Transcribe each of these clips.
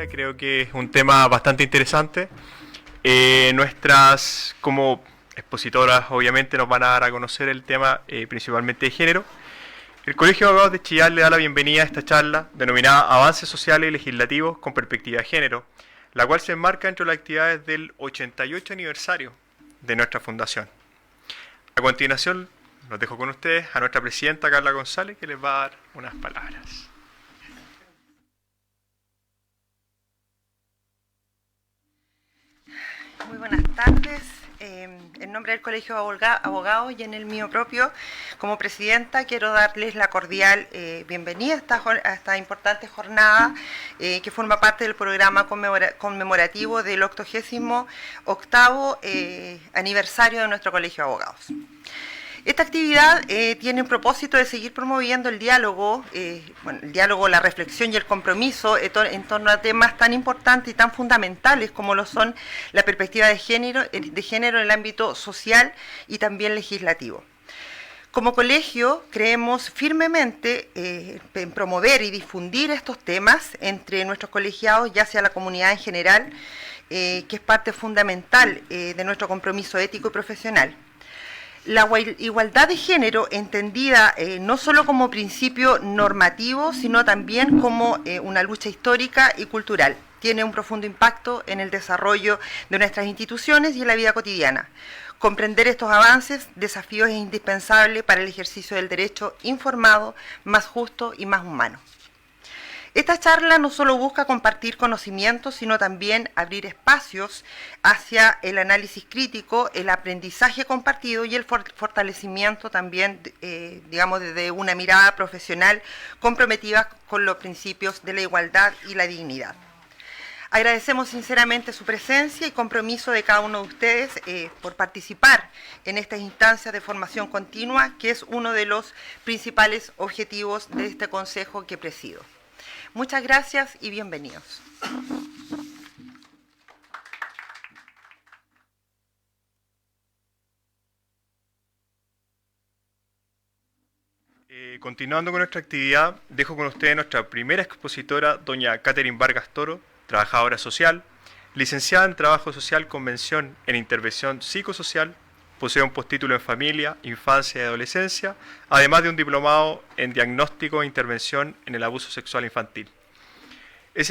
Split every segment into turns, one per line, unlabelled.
día. Creo que es un tema bastante interesante. Como expositoras, obviamente nos van a dar a conocer el tema principalmente de género. El Colegio de Abogados de Chillán le da la bienvenida a esta charla denominada Avances Sociales y Legislativos con Perspectiva de Género, la cual se enmarca entre las actividades del 88 aniversario de nuestra fundación. A continuación, los dejo con ustedes a nuestra presidenta Carla González, que les va a dar unas palabras.
Muy buenas tardes. En nombre del Colegio de Abogados y en el mío propio, como presidenta, quiero darles la cordial bienvenida a esta importante jornada que forma parte del programa conmemorativo del 88º aniversario de nuestro Colegio de Abogados. Esta actividad tiene el propósito de seguir promoviendo el diálogo, la reflexión y el compromiso en torno a temas tan importantes y tan fundamentales como lo son la perspectiva de género en el ámbito social y también legislativo. Como colegio, creemos firmemente en promover y difundir estos temas entre nuestros colegiados y hacia la comunidad en general, que es parte fundamental de nuestro compromiso ético y profesional. La igualdad de género, entendida no solo como principio normativo, sino también como una lucha histórica y cultural, tiene un profundo impacto en el desarrollo de nuestras instituciones y en la vida cotidiana. Comprender estos desafíos es indispensable para el ejercicio del derecho informado, más justo y más humano. Esta charla no solo busca compartir conocimientos, sino también abrir espacios hacia el análisis crítico, el aprendizaje compartido y el fortalecimiento también, desde una mirada profesional comprometida con los principios de la igualdad y la dignidad. Agradecemos sinceramente su presencia y compromiso de cada uno de ustedes por participar en estas instancias de formación continua, que es uno de los principales objetivos de este consejo que presido. Muchas gracias y bienvenidos.
Continuando con nuestra actividad, dejo con ustedes nuestra primera expositora, doña Catherine Vargas Toro, trabajadora social, licenciada en Trabajo Social con mención en Intervención Psicosocial, posee un postítulo en Familia, Infancia y Adolescencia, además de un diplomado en Diagnóstico e Intervención en el Abuso Sexual Infantil. Es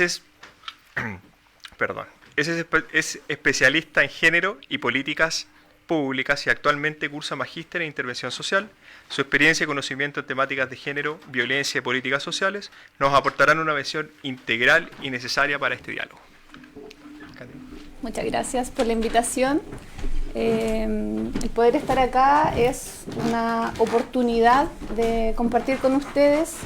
especialista en género y políticas públicas y actualmente cursa magíster en Intervención Social. Su experiencia y conocimiento en temáticas de género, violencia y políticas sociales nos aportarán una visión integral y necesaria para este diálogo.
Muchas gracias por la invitación. El poder estar acá es una oportunidad de compartir con ustedes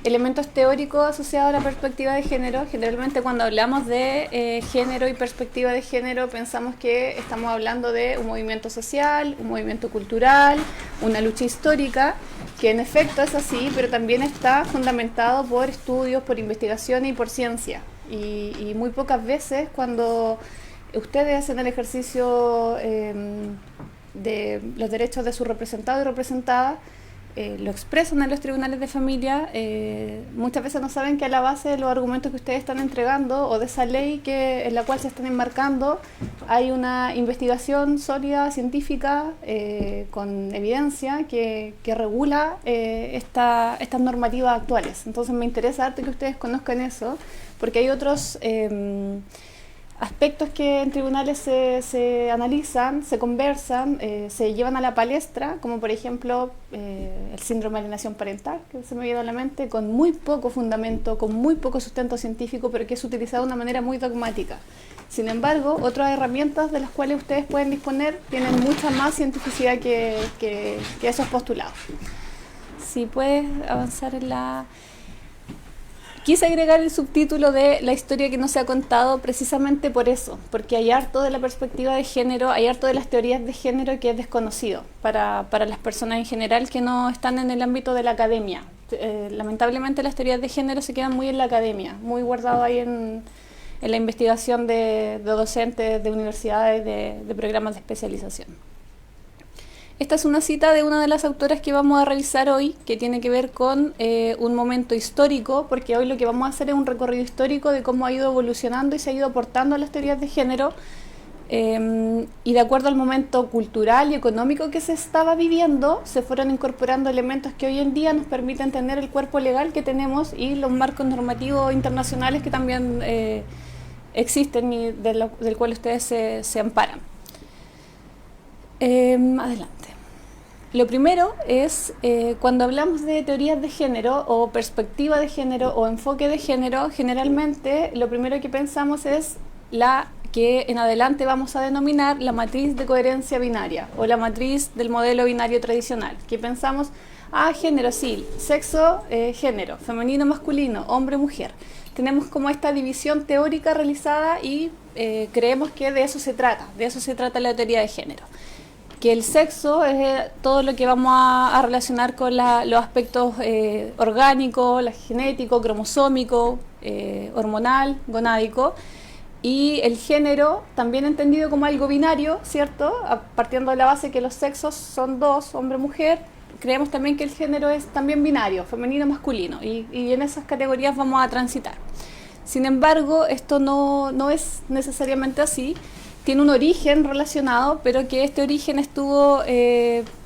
elementos teóricos asociados a la perspectiva de género. Generalmente cuando hablamos de género y perspectiva de género pensamos que estamos hablando de un movimiento social, un movimiento cultural, una lucha histórica, que en efecto es así, pero también está fundamentado por estudios, por investigación y por ciencia. Y muy pocas veces cuando ustedes hacen el ejercicio de los derechos de sus representados y representadas, lo expresan en los tribunales de familia, muchas veces no saben que a la base de los argumentos que ustedes están entregando o de esa ley en la cual se están enmarcando hay una investigación sólida, científica, con evidencia que regula estas normativas actuales. Entonces me interesa harto que ustedes conozcan eso, porque hay otros aspectos que en tribunales se analizan, se conversan, se llevan a la palestra, como por ejemplo el síndrome de alienación parental, que se me viene a la mente, con muy poco fundamento, con muy poco sustento científico, pero que es utilizado de una manera muy dogmática. Sin embargo, otras herramientas de las cuales ustedes pueden disponer tienen mucha más cientificidad que esos postulados. Si puedes avanzar en la... Quise agregar el subtítulo de la historia que no se ha contado precisamente por eso, porque hay harto de la perspectiva de género, hay harto de las teorías de género que es desconocido para las personas en general que no están en el ámbito de la academia. Lamentablemente las teorías de género se quedan muy en la academia, muy guardado ahí en la investigación de docentes, de universidades, de programas de especialización. Esta es una cita de una de las autoras que vamos a revisar hoy, que tiene que ver con un momento histórico, porque hoy lo que vamos a hacer es un recorrido histórico de cómo ha ido evolucionando y se ha ido aportando a las teorías de género, y de acuerdo al momento cultural y económico que se estaba viviendo, se fueron incorporando elementos que hoy en día nos permiten tener el cuerpo legal que tenemos y los marcos normativos internacionales que también existen y del cual ustedes se amparan. Adelante. Lo primero es, cuando hablamos de teorías de género o perspectiva de género o enfoque de género, generalmente lo primero que pensamos es la que en adelante vamos a denominar la matriz de coherencia binaria o la matriz del modelo binario tradicional, que pensamos, género, sí, sexo, género, femenino, masculino, hombre, mujer. Tenemos como esta división teórica realizada y creemos que de eso se trata la teoría de género. Que el sexo es todo lo que vamos a relacionar con los aspectos orgánicos, genético, cromosómico, hormonal, gonádico, y el género también entendido como algo binario, ¿cierto? Partiendo de la base que los sexos son dos, hombre-mujer, creemos también que el género es también binario, femenino-masculino, y en esas categorías vamos a transitar. Sin embargo, esto no es necesariamente así. Tiene un origen relacionado, pero que este origen estuvo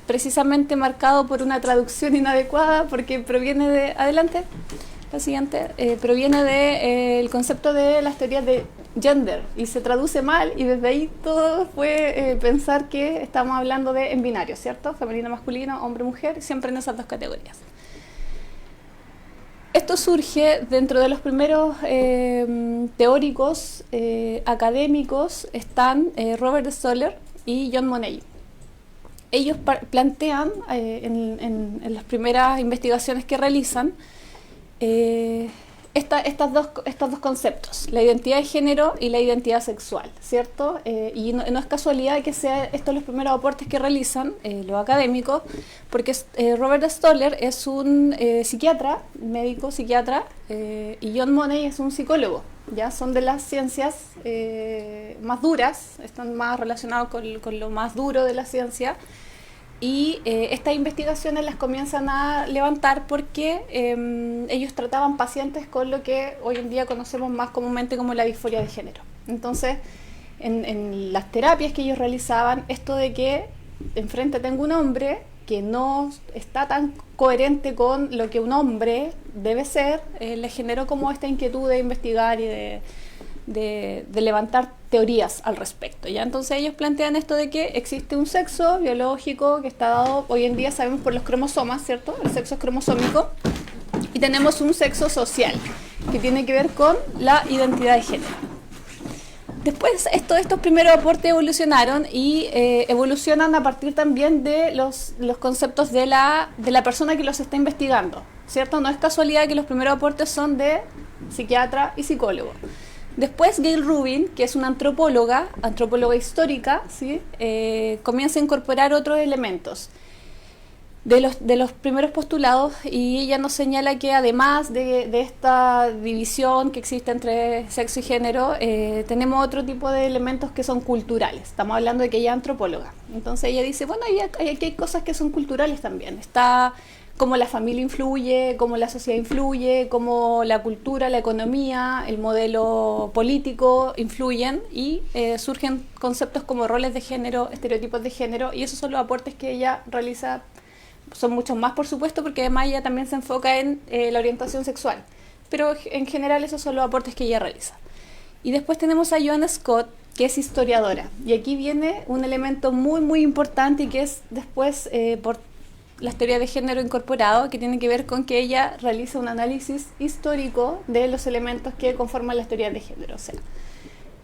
precisamente marcado por una traducción inadecuada, porque proviene de, adelante, la siguiente, proviene del concepto de las teorías de gender, y se traduce mal, y desde ahí todo fue pensar que estamos hablando de en binario, ¿cierto? Femenino, masculino, hombre, mujer, siempre en esas dos categorías. Esto surge dentro de los primeros teóricos académicos, están Robert Stoller y John Monnet. Ellos plantean en las primeras investigaciones que realizan estos dos conceptos, la identidad de género y la identidad sexual, ¿cierto? Y no es casualidad que sean estos los primeros aportes que realizan los académicos, porque Robert Stoller es un psiquiatra, médico psiquiatra, y John Monnet es un psicólogo. Ya son de las ciencias más duras, están más relacionados con lo más duro de la ciencia. Y estas investigaciones las comienzan a levantar porque ellos trataban pacientes con lo que hoy en día conocemos más comúnmente como la disforia de género. Entonces, en las terapias que ellos realizaban, esto de que enfrente tengo un hombre que no está tan coherente con lo que un hombre debe ser, les generó como esta inquietud de investigar y de levantar teorías al respecto, ¿ya? Entonces ellos plantean esto de que existe un sexo biológico que está dado, hoy en día sabemos por los cromosomas, ¿cierto? El sexo es cromosómico, y tenemos un sexo social que tiene que ver con la identidad de género. Después estos primeros aportes evolucionaron y evolucionan a partir también de los conceptos de la persona que los está investigando, ¿cierto? No es casualidad que los primeros aportes son de psiquiatra y psicólogo. Después Gayle Rubin, que es una antropóloga histórica, ¿sí? Comienza a incorporar otros elementos de los primeros postulados, y ella nos señala que además de esta división que existe entre sexo y género, tenemos otro tipo de elementos que son culturales. Estamos hablando de que ella es antropóloga. Entonces ella dice, bueno, aquí hay cosas que son culturales también. Está cómo la familia influye, cómo la sociedad influye, cómo la cultura, la economía, el modelo político influyen, y surgen conceptos como roles de género, estereotipos de género, y esos son los aportes que ella realiza. Son muchos más, por supuesto, porque además ella también se enfoca en la orientación sexual, pero en general esos son los aportes que ella realiza. Y después tenemos a Joanna Scott, que es historiadora, y aquí viene un elemento muy muy importante, y que es después por las teorías de género incorporado, que tiene que ver con que ella realiza un análisis histórico de los elementos que conforman las teorías de género. O sea,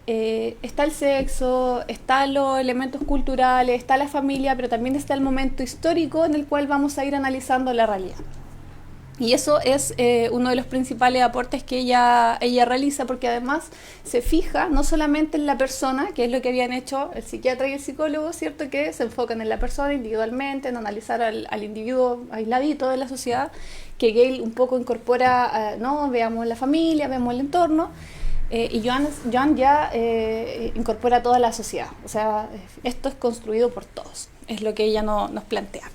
está el sexo, están los elementos culturales, está la familia, pero también está el momento histórico en el cual vamos a ir analizando la realidad. Y eso es uno de los principales aportes que ella realiza, porque además se fija no solamente en la persona, que es lo que habían hecho el psiquiatra y el psicólogo, ¿cierto? Que se enfocan en la persona individualmente, en analizar al individuo aisladito de la sociedad, que Gayle un poco incorpora, no, veamos la familia, veamos el entorno, y Joan ya incorpora a toda la sociedad. O sea, esto es construido por todos, es lo que ella nos plantea.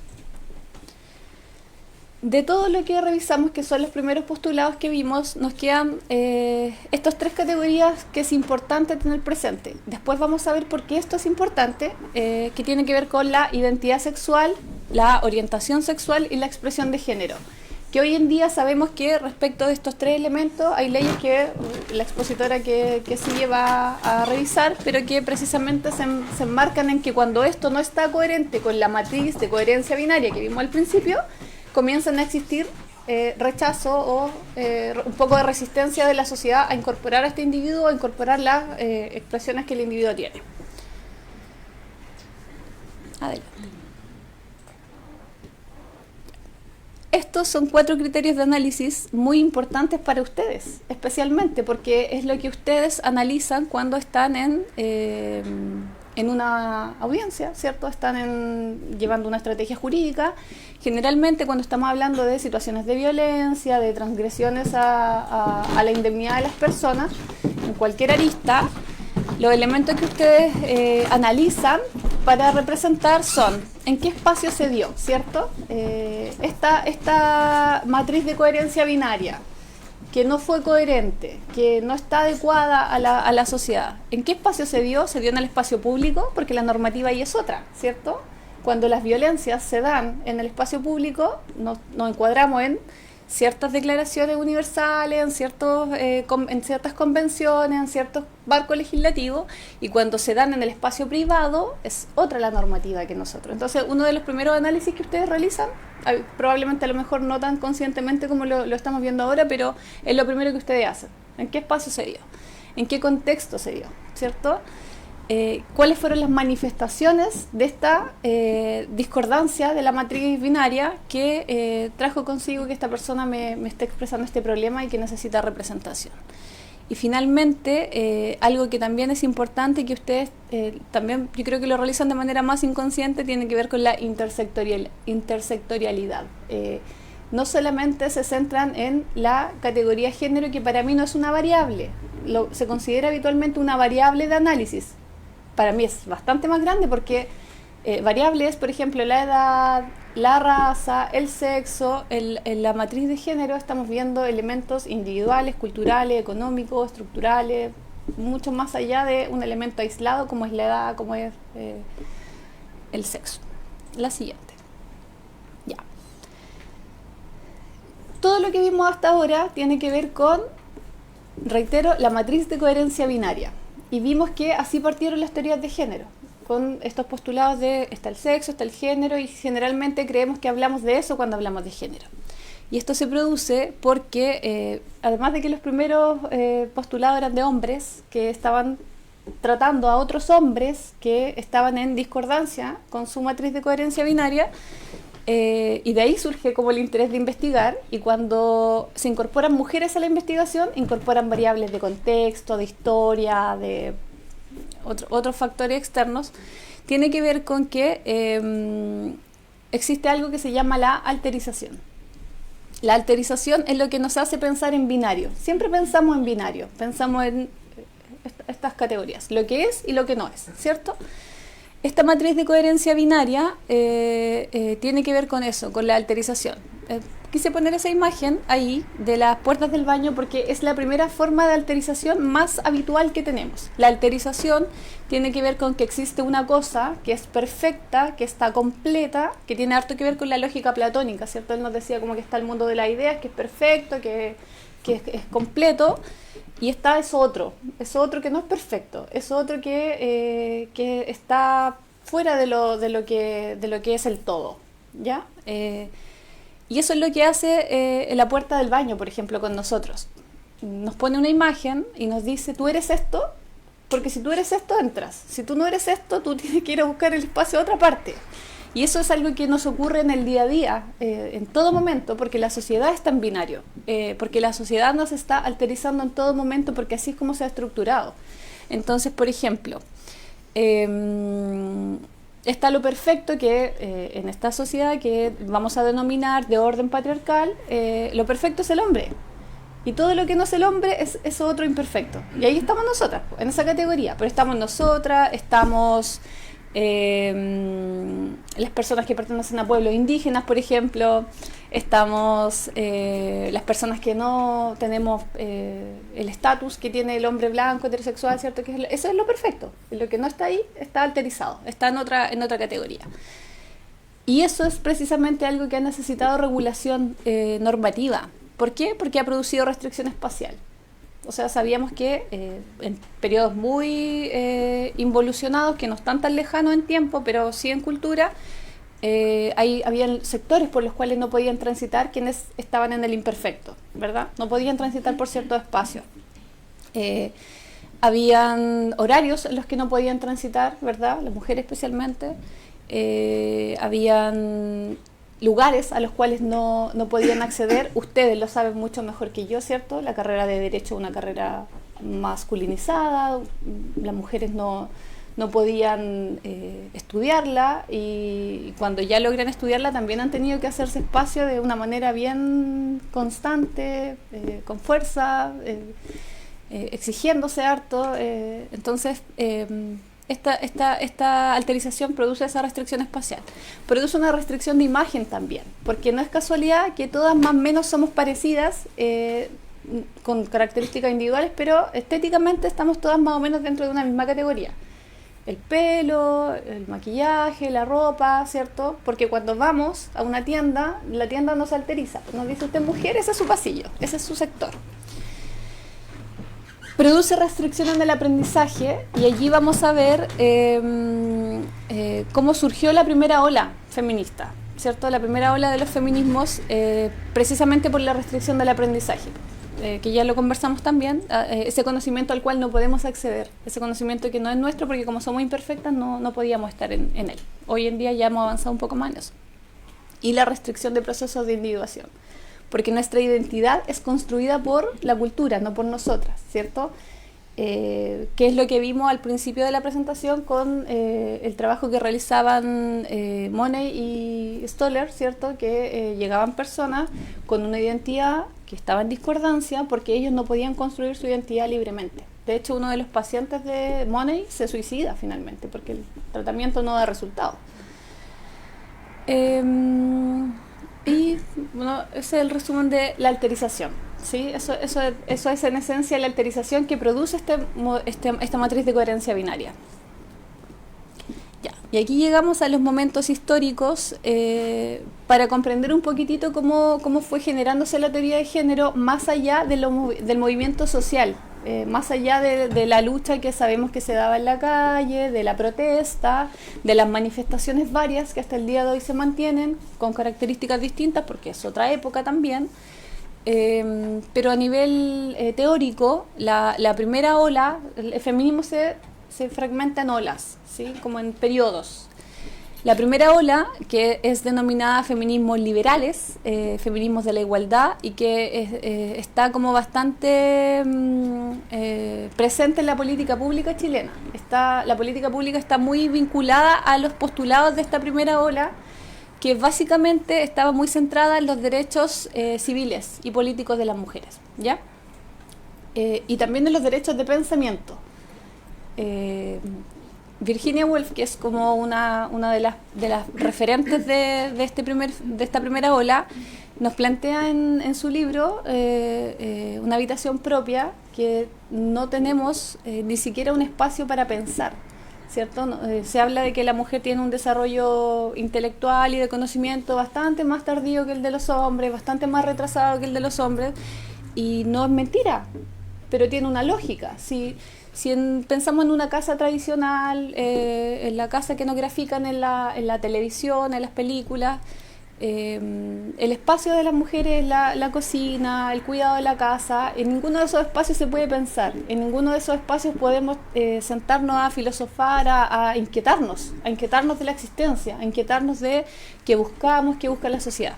De todo lo que revisamos, que son los primeros postulados que vimos, nos quedan estas 3 categorías que es importante tener presente. Después vamos a ver por qué esto es importante, que tiene que ver con la identidad sexual, la orientación sexual y la expresión de género. Que hoy en día sabemos que respecto de estos 3 elementos hay leyes que la expositora que sigue va a revisar, pero que precisamente se enmarcan en que cuando esto no está coherente con la matriz de coherencia binaria que vimos al principio, comienzan a existir rechazo o un poco de resistencia de la sociedad a incorporar a este individuo, a incorporar las expresiones que el individuo tiene. Adelante. Estos son 4 criterios de análisis muy importantes para ustedes, especialmente porque es lo que ustedes analizan cuando están en una audiencia, ¿cierto? Están llevando una estrategia jurídica. Generalmente cuando estamos hablando de situaciones de violencia, de transgresiones a la indemnidad de las personas, en cualquier arista, los elementos que ustedes analizan para representar son en qué espacio se dio, ¿cierto? Esta matriz de coherencia binaria, que no fue coherente, que no está adecuada a la sociedad. ¿En qué espacio se dio? Se dio en el espacio público, porque la normativa ahí es otra, ¿cierto? Cuando las violencias se dan en el espacio público, nos encuadramos en ciertas declaraciones universales, en ciertas convenciones, en ciertos marcos legislativos, y cuando se dan en el espacio privado, es otra la normativa que nosotros. Entonces, uno de los primeros análisis que ustedes realizan, probablemente a lo mejor no tan conscientemente como lo estamos viendo ahora, pero es lo primero que ustedes hacen. ¿En qué espacio se dio? ¿En qué contexto se dio? ¿Cierto? ¿Cuáles fueron las manifestaciones de esta discordancia de la matriz binaria que trajo consigo que esta persona me esté expresando este problema y que necesita representación? Y finalmente, algo que también es importante y que ustedes también, yo creo que lo realizan de manera más inconsciente, tiene que ver con la intersectorialidad. No solamente se centran en la categoría género, que para mí no es una variable, se considera habitualmente una variable de análisis. Para mí es bastante más grande porque variables, por ejemplo, la edad, la raza, el sexo, en la matriz de género estamos viendo elementos individuales, culturales, económicos, estructurales, mucho más allá de un elemento aislado como es la edad, como es el sexo. La siguiente. Ya. Todo lo que vimos hasta ahora tiene que ver con, reitero, la matriz de coherencia binaria. Y vimos que así partieron las teorías de género, con estos postulados de está el sexo, está el género, y generalmente creemos que hablamos de eso cuando hablamos de género. Y esto se produce porque, además de que los primeros postulados eran de hombres que estaban tratando a otros hombres que estaban en discordancia con su matriz de coherencia binaria, y de ahí surge como el interés de investigar, y cuando se incorporan mujeres a la investigación, incorporan variables de contexto, de historia, de otros factores externos. Tiene que ver con que existe algo que se llama la alterización. La alterización es lo que nos hace pensar en binario. Siempre pensamos en binario, pensamos en estas categorías, lo que es y lo que no es, ¿cierto? Esta matriz de coherencia binaria tiene que ver con eso, con la alterización. Quise poner esa imagen ahí de las puertas del baño porque es la primera forma de alterización más habitual que tenemos. La alterización tiene que ver con que existe una cosa que es perfecta, que está completa, que tiene harto que ver con la lógica platónica, ¿cierto? Él nos decía como que está el mundo de las ideas, que es perfecto, que es completo. Y está eso otro que no es perfecto, eso otro que está fuera de lo que es el todo, ¿ya? Y eso es lo que hace en la puerta del baño, por ejemplo, con nosotros. Nos pone una imagen y nos dice, tú eres esto, porque si tú eres esto, entras. Si tú no eres esto, tú tienes que ir a buscar el espacio a otra parte. Y eso es algo que nos ocurre en el día a día, en todo momento, porque la sociedad está en binario, porque la sociedad nos está alterizando en todo momento, porque así es como se ha estructurado. Entonces, por ejemplo, está lo perfecto que en esta sociedad que vamos a denominar de orden patriarcal, lo perfecto es el hombre. Y todo lo que no es el hombre es otro imperfecto. Y ahí estamos nosotras, en esa categoría. Pero estamos nosotras, estamos las personas que pertenecen a pueblos indígenas, por ejemplo, estamos las personas que no tenemos el estatus que tiene el hombre blanco, heterosexual, ¿cierto? Eso es lo perfecto. Lo que no está ahí está alterizado, está en otra categoría. Y eso es precisamente algo que ha necesitado regulación normativa. ¿Por qué? Porque ha producido restricción espacial. O sea, sabíamos que en periodos muy involucionados, que no están tan lejanos en tiempo, pero sí en cultura, habían sectores por los cuales no podían transitar quienes estaban en el imperfecto, ¿verdad? No podían transitar por ciertos espacios. Habían horarios en los que no podían transitar, ¿verdad? Las mujeres especialmente. Habían lugares a los cuales no podían acceder. Ustedes lo saben mucho mejor que yo, ¿cierto? La carrera de Derecho es una carrera masculinizada, las mujeres no podían estudiarla, y cuando ya logran estudiarla también han tenido que hacerse espacio de una manera bien constante, con fuerza, exigiéndose harto. Entonces, esta alterización produce esa restricción espacial. Produce una restricción de imagen también, porque no es casualidad que todas más o menos somos parecidas, con características individuales, pero estéticamente estamos todas más o menos dentro de una misma categoría. El pelo, el maquillaje, la ropa, ¿cierto? Porque cuando vamos a una tienda, la tienda nos alteriza. Nos dice usted mujer, ese es su pasillo, ese es su sector. Produce restricción en el aprendizaje, y allí vamos a ver cómo surgió la primera ola feminista, ¿cierto? La primera ola de los feminismos, precisamente por la restricción del aprendizaje, que ya lo conversamos también, ese conocimiento al cual no podemos acceder, ese conocimiento que no es nuestro porque como somos imperfectas no podíamos estar en él. Hoy en día ya hemos avanzado un poco más en eso. Y la restricción de procesos de individuación, porque nuestra identidad es construida por la cultura, no por nosotras, ¿cierto? Que es lo que vimos al principio de la presentación con el trabajo que realizaban Money y Stoller, ¿cierto? Que llegaban personas con una identidad que estaba en discordancia porque ellos no podían construir su identidad libremente. De hecho, uno de los pacientes de Money se suicida finalmente porque el tratamiento no da resultado. Y bueno, ese es el resumen de la alterización, ¿sí? Eso es en esencia la alterización que produce esta matriz de coherencia binaria. Ya. Y aquí llegamos a los momentos históricos para comprender un poquitito cómo fue generándose la teoría de género más allá del movimiento social, más allá de la lucha que sabemos que se daba en la calle, de la protesta, de las manifestaciones varias que hasta el día de hoy se mantienen, con características distintas porque es otra época también. Pero a nivel teórico, la primera ola, el feminismo se fragmenta en olas, ¿sí? Como en periodos. La primera ola, que es denominada feminismos liberales, feminismos de la igualdad, y que está como bastante presente en la política pública chilena. La política pública está muy vinculada a los postulados de esta primera ola, que básicamente estaba muy centrada en los derechos civiles y políticos de las mujeres, ¿ya? Y también en los derechos de pensamiento. Virginia Woolf, que es como una de las referentes de esta primera ola, nos plantea en su libro una habitación propia, que no tenemos ni siquiera un espacio para pensar, ¿cierto? Se habla de que la mujer tiene un desarrollo intelectual y de conocimiento bastante más tardío que el de los hombres, bastante más retrasado que el de los hombres, y no es mentira, pero tiene una lógica. Si pensamos en una casa tradicional, en la casa que nos grafican en la televisión, en las películas, el espacio de las mujeres, la cocina, el cuidado de la casa, en ninguno de esos espacios se puede pensar, en ninguno de esos espacios podemos sentarnos a filosofar, a inquietarnos de la existencia, a inquietarnos de qué buscamos, qué busca la sociedad.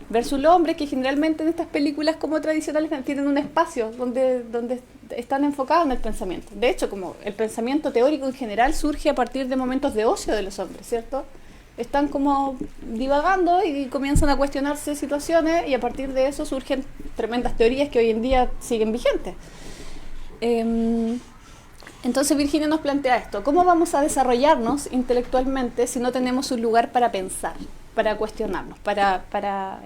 Versus los hombres, que generalmente en estas películas como tradicionales tienen un espacio donde están enfocados en el pensamiento. De hecho, como el pensamiento teórico en general surge a partir de momentos de ocio de los hombres, ¿cierto? están como divagando y comienzan a cuestionarse situaciones y a partir de eso surgen tremendas teorías que hoy en día siguen vigentes. Entonces Virginia nos plantea esto: ¿cómo vamos a desarrollarnos intelectualmente si no tenemos un lugar para pensar, para cuestionarnos, para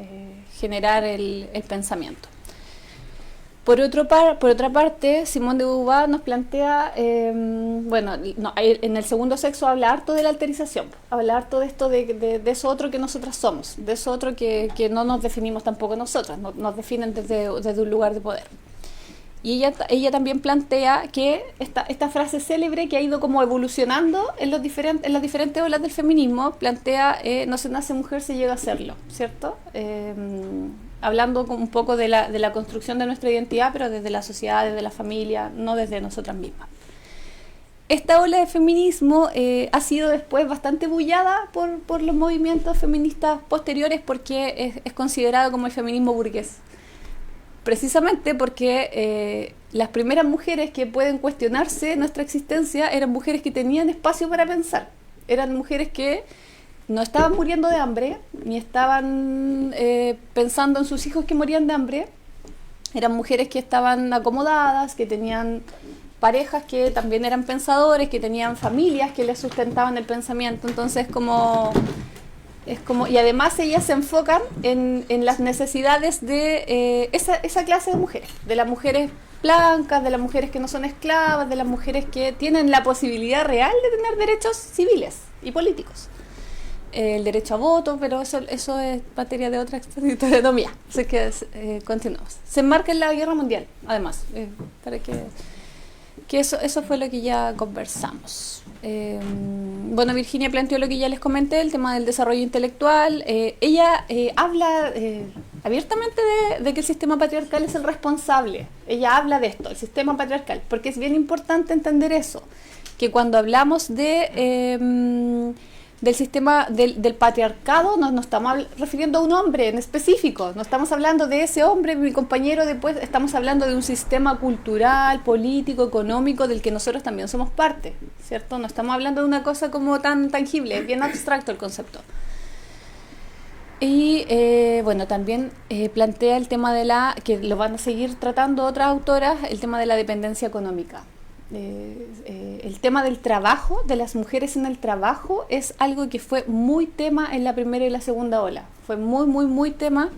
generar el pensamiento? Por otra parte, Simone de Beauvoir nos plantea, en el segundo sexo habla harto de la alterización, habla harto de esto de eso otro que nosotras somos, de eso otro que no nos definimos tampoco nosotras, nos definen desde un lugar de poder. Y ella también plantea que esta frase célebre que ha ido como evolucionando en las diferentes olas del feminismo, plantea no se nace mujer, se llega a serlo, ¿cierto? Hablando un poco de la construcción de nuestra identidad, pero desde la sociedad, desde la familia, no desde nosotras mismas. Esta ola de feminismo ha sido después bastante bullada por los movimientos feministas posteriores porque es considerado como el feminismo burgués. Precisamente porque las primeras mujeres que pueden cuestionarse nuestra existencia eran mujeres que tenían espacio para pensar. Eran mujeres que no estaban muriendo de hambre, ni estaban pensando en sus hijos que morían de hambre. Eran mujeres que estaban acomodadas, que tenían parejas que también eran pensadores, que tenían familias que les sustentaban el pensamiento. Entonces y además ellas se enfocan en las necesidades de esa clase de mujeres, de las mujeres blancas, de las mujeres que no son esclavas, de las mujeres que tienen la posibilidad real de tener derechos civiles y políticos. El derecho a voto, pero eso es materia de otra historia mía. Así que continuamos. Se enmarca en la Guerra Mundial, además, para que eso fue lo que ya conversamos. Virginia planteó lo que ya les comenté, el tema del desarrollo intelectual. Ella habla abiertamente de que el sistema patriarcal es el responsable. Ella habla de esto, el sistema patriarcal, porque es bien importante entender eso, que cuando hablamos del sistema del patriarcado no estamos refiriendo a un hombre en específico, no estamos hablando de ese hombre, mi compañero, después estamos hablando de un sistema cultural, político, económico del que nosotros también somos parte, ¿cierto? No estamos hablando de una cosa como tan tangible, es bien abstracto el concepto. Y también plantea el tema que lo van a seguir tratando otras autoras, el tema de la dependencia económica. El tema del trabajo, de las mujeres en el trabajo, es algo que fue muy tema en la primera y la segunda ola. Fue muy, muy, muy tema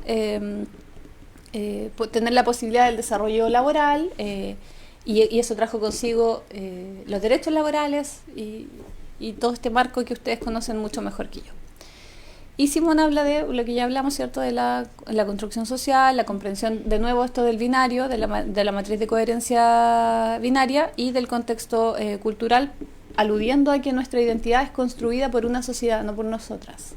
tener la posibilidad del desarrollo laboral y eso trajo consigo los derechos laborales y todo este marco que ustedes conocen mucho mejor que yo. Y Simone habla de lo que ya hablamos, ¿cierto?, de la construcción social, la comprensión, de nuevo, esto del binario, de la matriz de coherencia binaria y del contexto cultural, aludiendo a que nuestra identidad es construida por una sociedad, no por nosotras.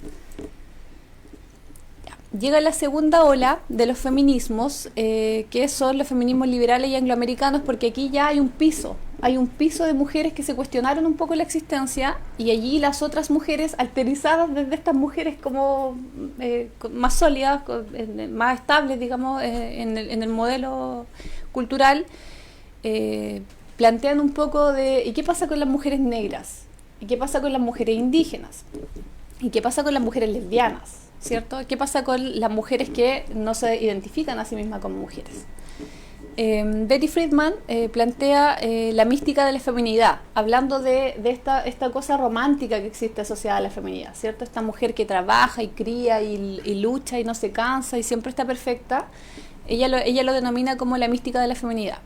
Llega la segunda ola de los feminismos, que son los feminismos liberales y angloamericanos, porque aquí ya hay un piso de mujeres que se cuestionaron un poco la existencia, y allí las otras mujeres, alterizadas desde estas mujeres como más sólidas, más estables, digamos, en el modelo cultural, plantean un poco de ¿y qué pasa con las mujeres negras? ¿Y qué pasa con las mujeres indígenas? ¿Y qué pasa con las mujeres lesbianas? ¿Cierto? ¿Qué pasa con las mujeres que no se identifican a sí mismas como mujeres? Betty Friedan plantea la mística de la feminidad, hablando de esta cosa romántica que existe asociada a la feminidad, ¿cierto? Esta mujer que trabaja y cría y lucha y no se cansa y siempre está perfecta. Ella lo denomina como la mística de la feminidad.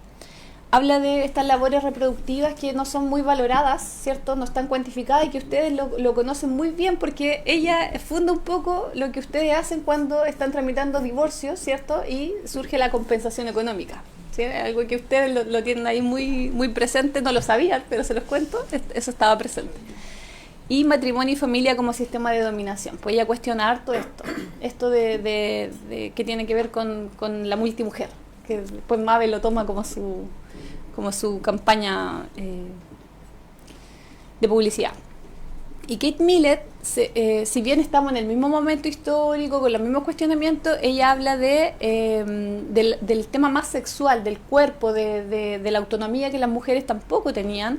Habla de estas labores reproductivas que no son muy valoradas, ¿cierto? No están cuantificadas y que ustedes lo conocen muy bien, porque ella funda un poco lo que ustedes hacen cuando están tramitando divorcios, ¿cierto? Y surge la compensación económica, ¿sí? Algo que ustedes lo tienen ahí muy, muy presente, no lo sabían, pero se los cuento, eso estaba presente. Y matrimonio y familia como sistema de dominación. Pues ella cuestiona harto esto de que tiene que ver con la multimujer, que después Mabel lo toma como su campaña de publicidad. Y Kate Millett, si bien estamos en el mismo momento histórico, con los mismos cuestionamientos, ella habla del tema más sexual, del cuerpo, de la autonomía que las mujeres tampoco tenían.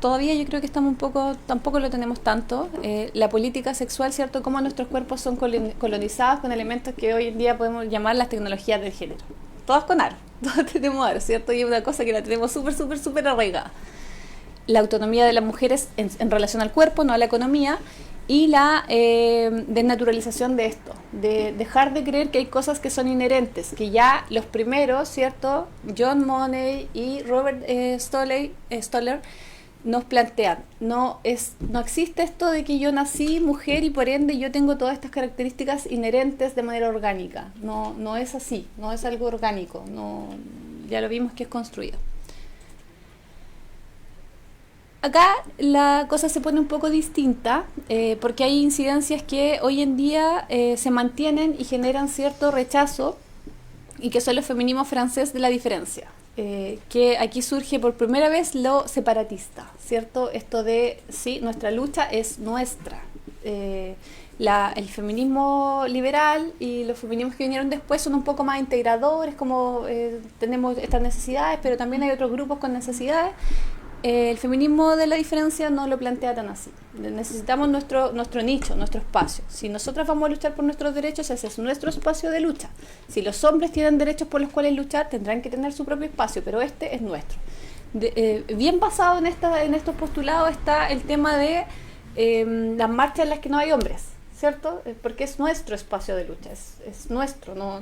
todavía yo creo que estamos un poco, tampoco lo tenemos tanto. La política sexual, ¿cierto? Cómo nuestros cuerpos son colonizados con elementos que hoy en día podemos llamar las tecnologías del género. Todas con aro, todas tenemos aro, ¿cierto? Y es una cosa que la tenemos súper arraigada. La autonomía de las mujeres en relación al cuerpo, no a la economía, y la desnaturalización de esto, de dejar de creer que hay cosas que son inherentes, que ya los primeros, ¿cierto? John Money y Robert Stoller nos plantean, no existe esto de que yo nací mujer y por ende yo tengo todas estas características inherentes de manera orgánica, no es así, no es algo orgánico, ya lo vimos que es construido. Acá la cosa se pone un poco distinta porque hay incidencias que hoy en día se mantienen y generan cierto rechazo y que son los feminismos franceses de la diferencia. Que aquí surge por primera vez lo separatista, ¿cierto? Esto de, sí, nuestra lucha es nuestra. El feminismo liberal y los feminismos que vinieron después son un poco más integradores, como tenemos estas necesidades, pero también hay otros grupos con necesidades. El feminismo de la diferencia no lo plantea tan así. Necesitamos nuestro nicho, nuestro espacio. Si nosotros vamos a luchar por nuestros derechos, ese es nuestro espacio de lucha. Si los hombres tienen derechos por los cuales luchar, tendrán que tener su propio espacio, pero este es nuestro. Bien basado en estos postulados está el tema de las marchas en las que no hay hombres, ¿cierto? Porque es nuestro espacio de lucha, es nuestro, no,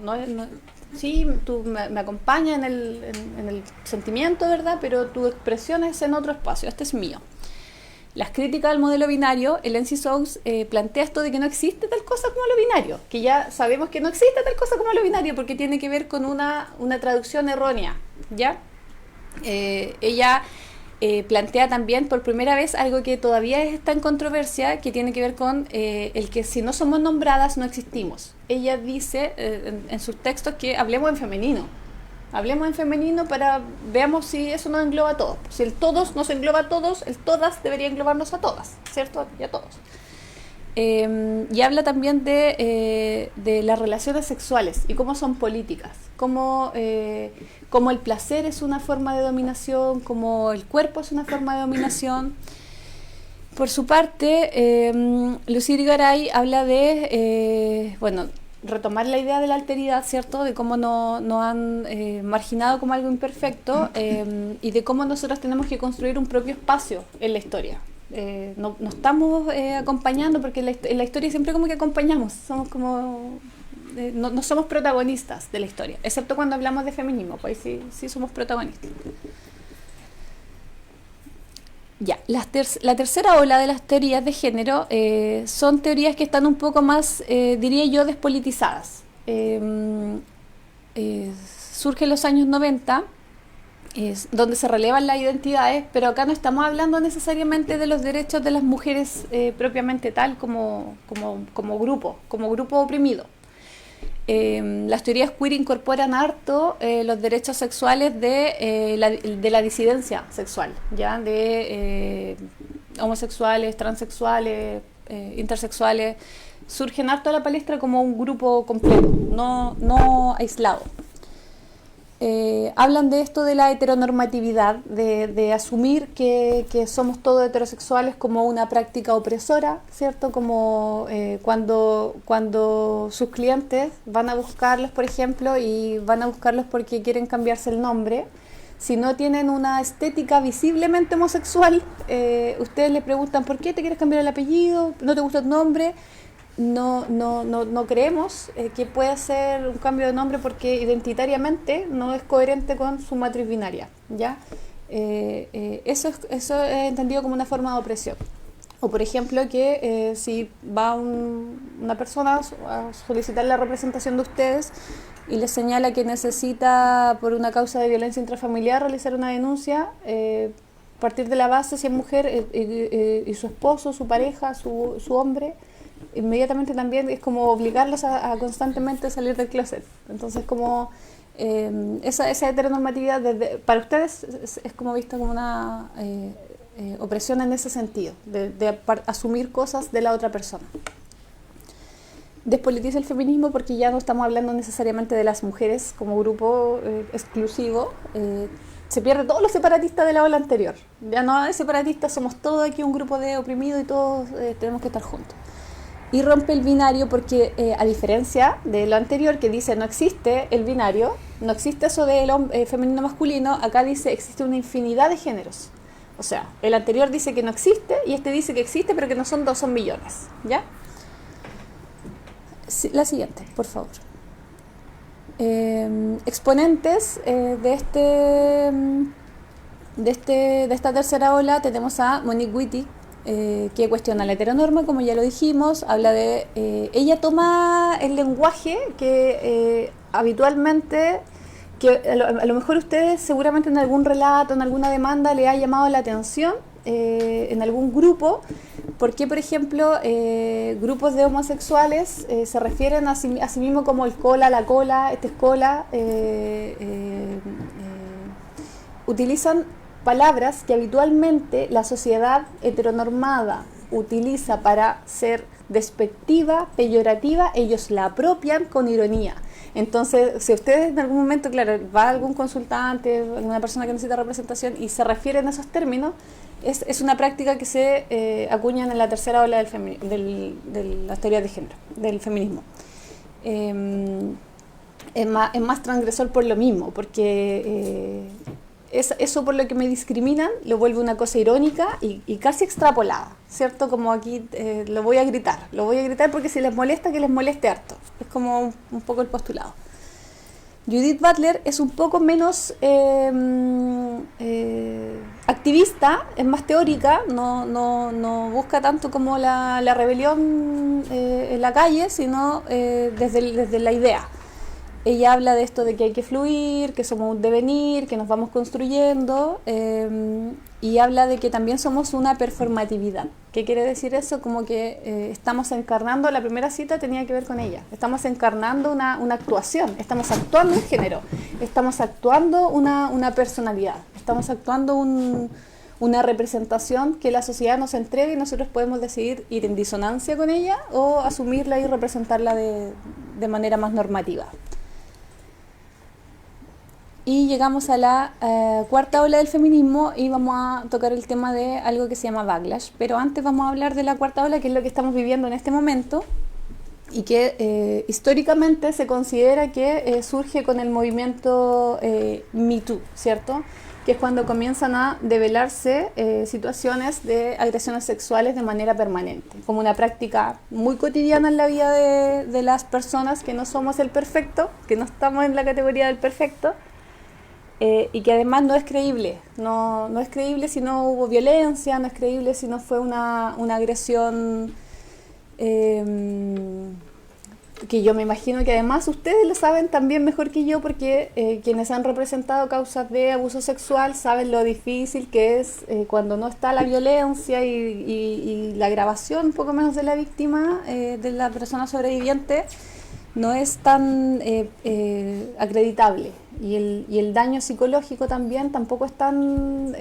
sí, tú me acompañas en el sentimiento, ¿verdad? Pero tu expresión es en otro espacio, este es mío. Las críticas al modelo binario, el N.C. Sous plantea esto de que no existe tal cosa como lo binario, que ya sabemos que no existe tal cosa como lo binario porque tiene que ver con una traducción errónea, ¿ya? Ella plantea también por primera vez algo que todavía está en controversia, que tiene que ver con el que si no somos nombradas no existimos. Ella dice en sus textos que hablemos en femenino para veamos si eso nos engloba a todos. Si el todos nos engloba a todos, el todas debería englobarnos a todas, ¿cierto? Y a todos. Y habla también de las relaciones sexuales y cómo son políticas, cómo el placer es una forma de dominación, cómo el cuerpo es una forma de dominación. Por su parte, Lucy Irigaray habla de, retomar la idea de la alteridad, ¿cierto? De cómo nos han marginado como algo imperfecto y de cómo nosotros tenemos que construir un propio espacio en la historia. No estamos acompañando porque en la historia siempre como que acompañamos, somos como no somos protagonistas de la historia, excepto cuando hablamos de feminismo, pues sí somos protagonistas. Ya, la tercera ola de las teorías de género son teorías que están un poco más, diría yo, despolitizadas. Surge en los años 90, donde se relevan las identidades, pero acá no estamos hablando necesariamente de los derechos de las mujeres propiamente tal como grupo oprimido. Las teorías queer incorporan harto los derechos sexuales de la disidencia sexual, ya de homosexuales, transexuales, intersexuales, surgen harto a la palestra como un grupo completo, no aislado. Hablan de esto de la heteronormatividad, de asumir que somos todos heterosexuales como una práctica opresora, ¿cierto? Como cuando sus clientes van a buscarlos, por ejemplo, y van a buscarlos porque quieren cambiarse el nombre, si no tienen una estética visiblemente homosexual, ustedes le preguntan ¿por qué te quieres cambiar el apellido? ¿No te gusta tu nombre? No creemos que pueda ser un cambio de nombre porque identitariamente no es coherente con su matriz binaria, ¿ya? Eso es entendido como una forma de opresión. O por ejemplo que si va una persona a solicitar la representación de ustedes y les señala que necesita por una causa de violencia intrafamiliar realizar una denuncia, partir de la base si es mujer y su esposo, su pareja, su hombre, inmediatamente también es como obligarlos a constantemente salir del closet. Entonces como esa heteronormatividad para ustedes es como vista como una opresión en ese sentido, de asumir cosas de la otra persona. Despolitiza el feminismo porque ya no estamos hablando necesariamente de las mujeres como grupo exclusivo, se pierde todos los separatistas de la ola anterior. Ya no hay separatistas, somos todos aquí un grupo de oprimidos y todos tenemos que estar juntos. Y rompe el binario porque, a diferencia de lo anterior que dice no existe el binario, no existe eso del femenino masculino, acá dice existe una infinidad de géneros. O sea, el anterior dice que no existe y este dice que existe, pero que no son dos, son millones. ¿Ya? Sí, la siguiente, por favor. Exponentes de esta tercera ola tenemos a Monique Wittig, que cuestiona la heteronorma, como ya lo dijimos, habla de... ella toma el lenguaje que habitualmente, que a lo mejor ustedes seguramente en algún relato, en alguna demanda le ha llamado la atención, en algún grupo, porque por ejemplo grupos de homosexuales se refieren a sí mismos como el cola, la cola, este es cola, utilizan palabras que habitualmente la sociedad heteronormada utiliza para ser despectiva, peyorativa, ellos la apropian con ironía. Entonces, si ustedes en algún momento, claro, va algún consultante, alguna persona que necesita representación y se refieren a esos términos, es una práctica que se acuña en la tercera ola de las teorías de género, del feminismo. Es más transgresor por lo mismo, porque eso por lo que me discriminan lo vuelve una cosa irónica y casi extrapolada, ¿cierto? Como aquí lo voy a gritar porque si les molesta, que les moleste harto. Es como un poco el postulado. Judith Butler es un poco menos activista, es más teórica, no busca tanto como la rebelión en la calle, sino desde la idea. Ella habla de esto de que hay que fluir, que somos un devenir, que nos vamos construyendo, y habla de que también somos una performatividad. ¿Qué quiere decir eso? Como que estamos encarnando, la primera cita tenía que ver con ella, estamos encarnando una actuación, estamos actuando un género, estamos actuando una personalidad, estamos actuando una representación que la sociedad nos entrega y nosotros podemos decidir ir en disonancia con ella o asumirla y representarla de manera más normativa. Y llegamos a la cuarta ola del feminismo y vamos a tocar el tema de algo que se llama backlash. Pero antes vamos a hablar de la cuarta ola, que es lo que estamos viviendo en este momento y que históricamente se considera que surge con el movimiento Me Too, ¿cierto? Que es cuando comienzan a develarse situaciones de agresiones sexuales de manera permanente, como una práctica muy cotidiana en la vida de las personas que no somos el perfecto, que no estamos en la categoría del perfecto. Y que además no es creíble, no es creíble si no hubo violencia, no es creíble si no fue una agresión que yo me imagino que además ustedes lo saben también mejor que yo, porque quienes han representado causas de abuso sexual saben lo difícil que es cuando no está la violencia y la grabación un poco menos de la víctima, de la persona sobreviviente, no es tan acreditable. Y el daño psicológico también tampoco es tan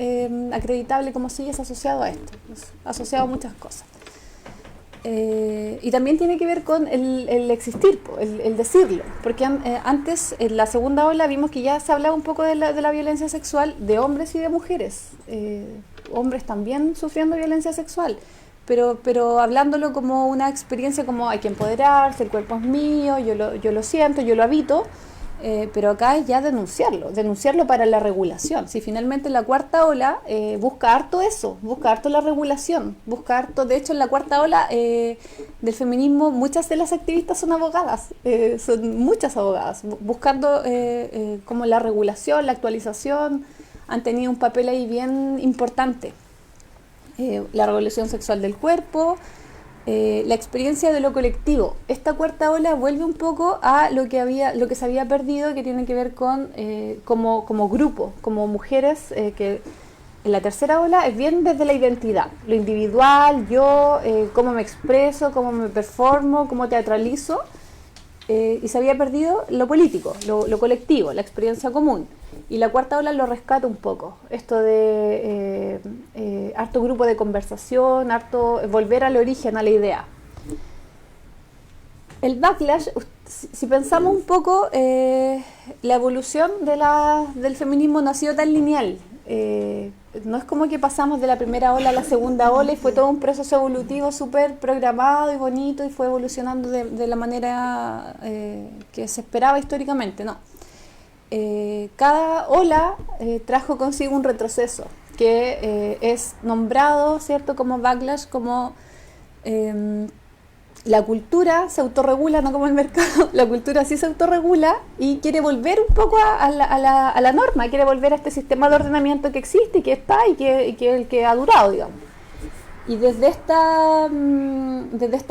acreditable como si es asociado a esto, es asociado a muchas cosas. Y también tiene que ver con el existir, el decirlo, porque antes, en la segunda ola, vimos que ya se hablaba un poco de la violencia sexual de hombres y de mujeres, hombres también sufriendo violencia sexual, pero hablándolo como una experiencia, como hay que empoderarse, el cuerpo es mío, yo lo siento, yo lo habito. Pero acá es ya denunciarlo para la regulación. Si finalmente la cuarta ola busca harto eso, busca harto la regulación, busca harto, de hecho en la cuarta ola del feminismo muchas de las activistas son abogadas, son muchas abogadas, buscando como la regulación, la actualización, han tenido un papel ahí bien importante. La regulación sexual del cuerpo, la experiencia de lo colectivo. Esta cuarta ola vuelve un poco a lo que se había perdido, que tiene que ver con como grupo, como mujeres, que en la tercera ola es bien desde la identidad, lo individual, yo, cómo me expreso, cómo me performo, cómo teatralizo, y se había perdido lo político, lo colectivo, la experiencia común. Y la cuarta ola lo rescata un poco, esto de harto grupo de conversación, harto volver al origen, a la idea. El backlash, si pensamos un poco, la evolución del feminismo no ha sido tan lineal. No es como que pasamos de la primera ola a la segunda ola y fue todo un proceso evolutivo súper programado y bonito y fue evolucionando de la manera que se esperaba históricamente, no. Cada ola trajo consigo un retroceso que es nombrado, ¿cierto?, como backlash, como la cultura se autorregula, no como el mercado. La cultura sí se autorregula y quiere volver un poco a la norma, quiere volver a este sistema de ordenamiento que existe y que está y que el que ha durado, digamos. Y desde esta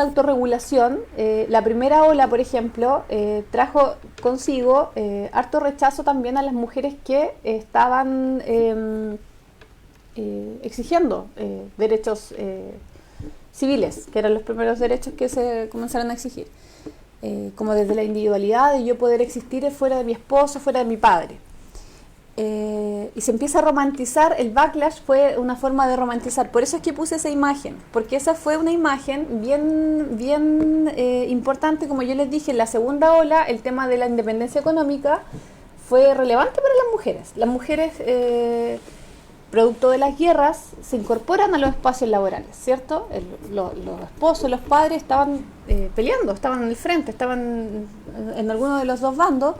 autorregulación, la primera ola, por ejemplo, trajo consigo harto rechazo también a las mujeres que estaban exigiendo derechos civiles, que eran los primeros derechos que se comenzaron a exigir, como desde la individualidad de yo poder existir fuera de mi esposo, fuera de mi padre. Y se empieza a romantizar, el backlash fue una forma de romantizar, por eso es que puse esa imagen, porque esa fue una imagen bien importante. Como yo les dije, en la segunda ola el tema de la independencia económica fue relevante para las mujeres. Las mujeres, producto de las guerras, se incorporan a los espacios laborales, ¿cierto? Los esposos, los padres estaban peleando, estaban en el frente, estaban en alguno de los dos bandos,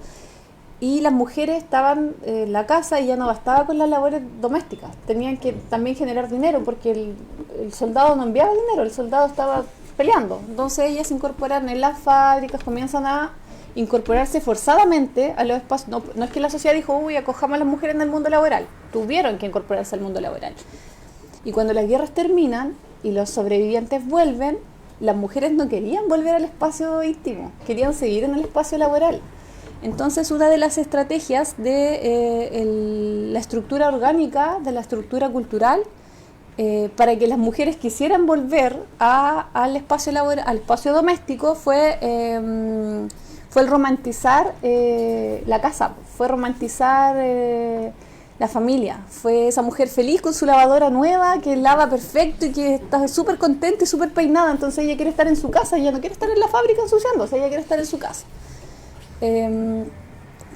y las mujeres estaban en la casa y ya no bastaba con las labores domésticas, tenían que también generar dinero, porque el soldado no enviaba dinero, el soldado estaba peleando. Entonces ellas se incorporan en las fábricas, comienzan a incorporarse forzadamente a los espacios. No es que la sociedad dijo, uy, acojamos a las mujeres en el mundo laboral, tuvieron que incorporarse al mundo laboral. Y cuando las guerras terminan y los sobrevivientes vuelven, las mujeres no querían volver al espacio íntimo, querían seguir en el espacio laboral. Entonces, una de las estrategias de la estructura orgánica, de la estructura cultural, para que las mujeres quisieran volver al espacio laboral, al espacio doméstico, fue el romantizar la casa, fue romantizar la familia. Fue esa mujer feliz con su lavadora nueva, que lava perfecto y que está súper contenta y súper peinada. Entonces ella quiere estar en su casa, ella no quiere estar en la fábrica ensuciándose, ella quiere estar en su casa.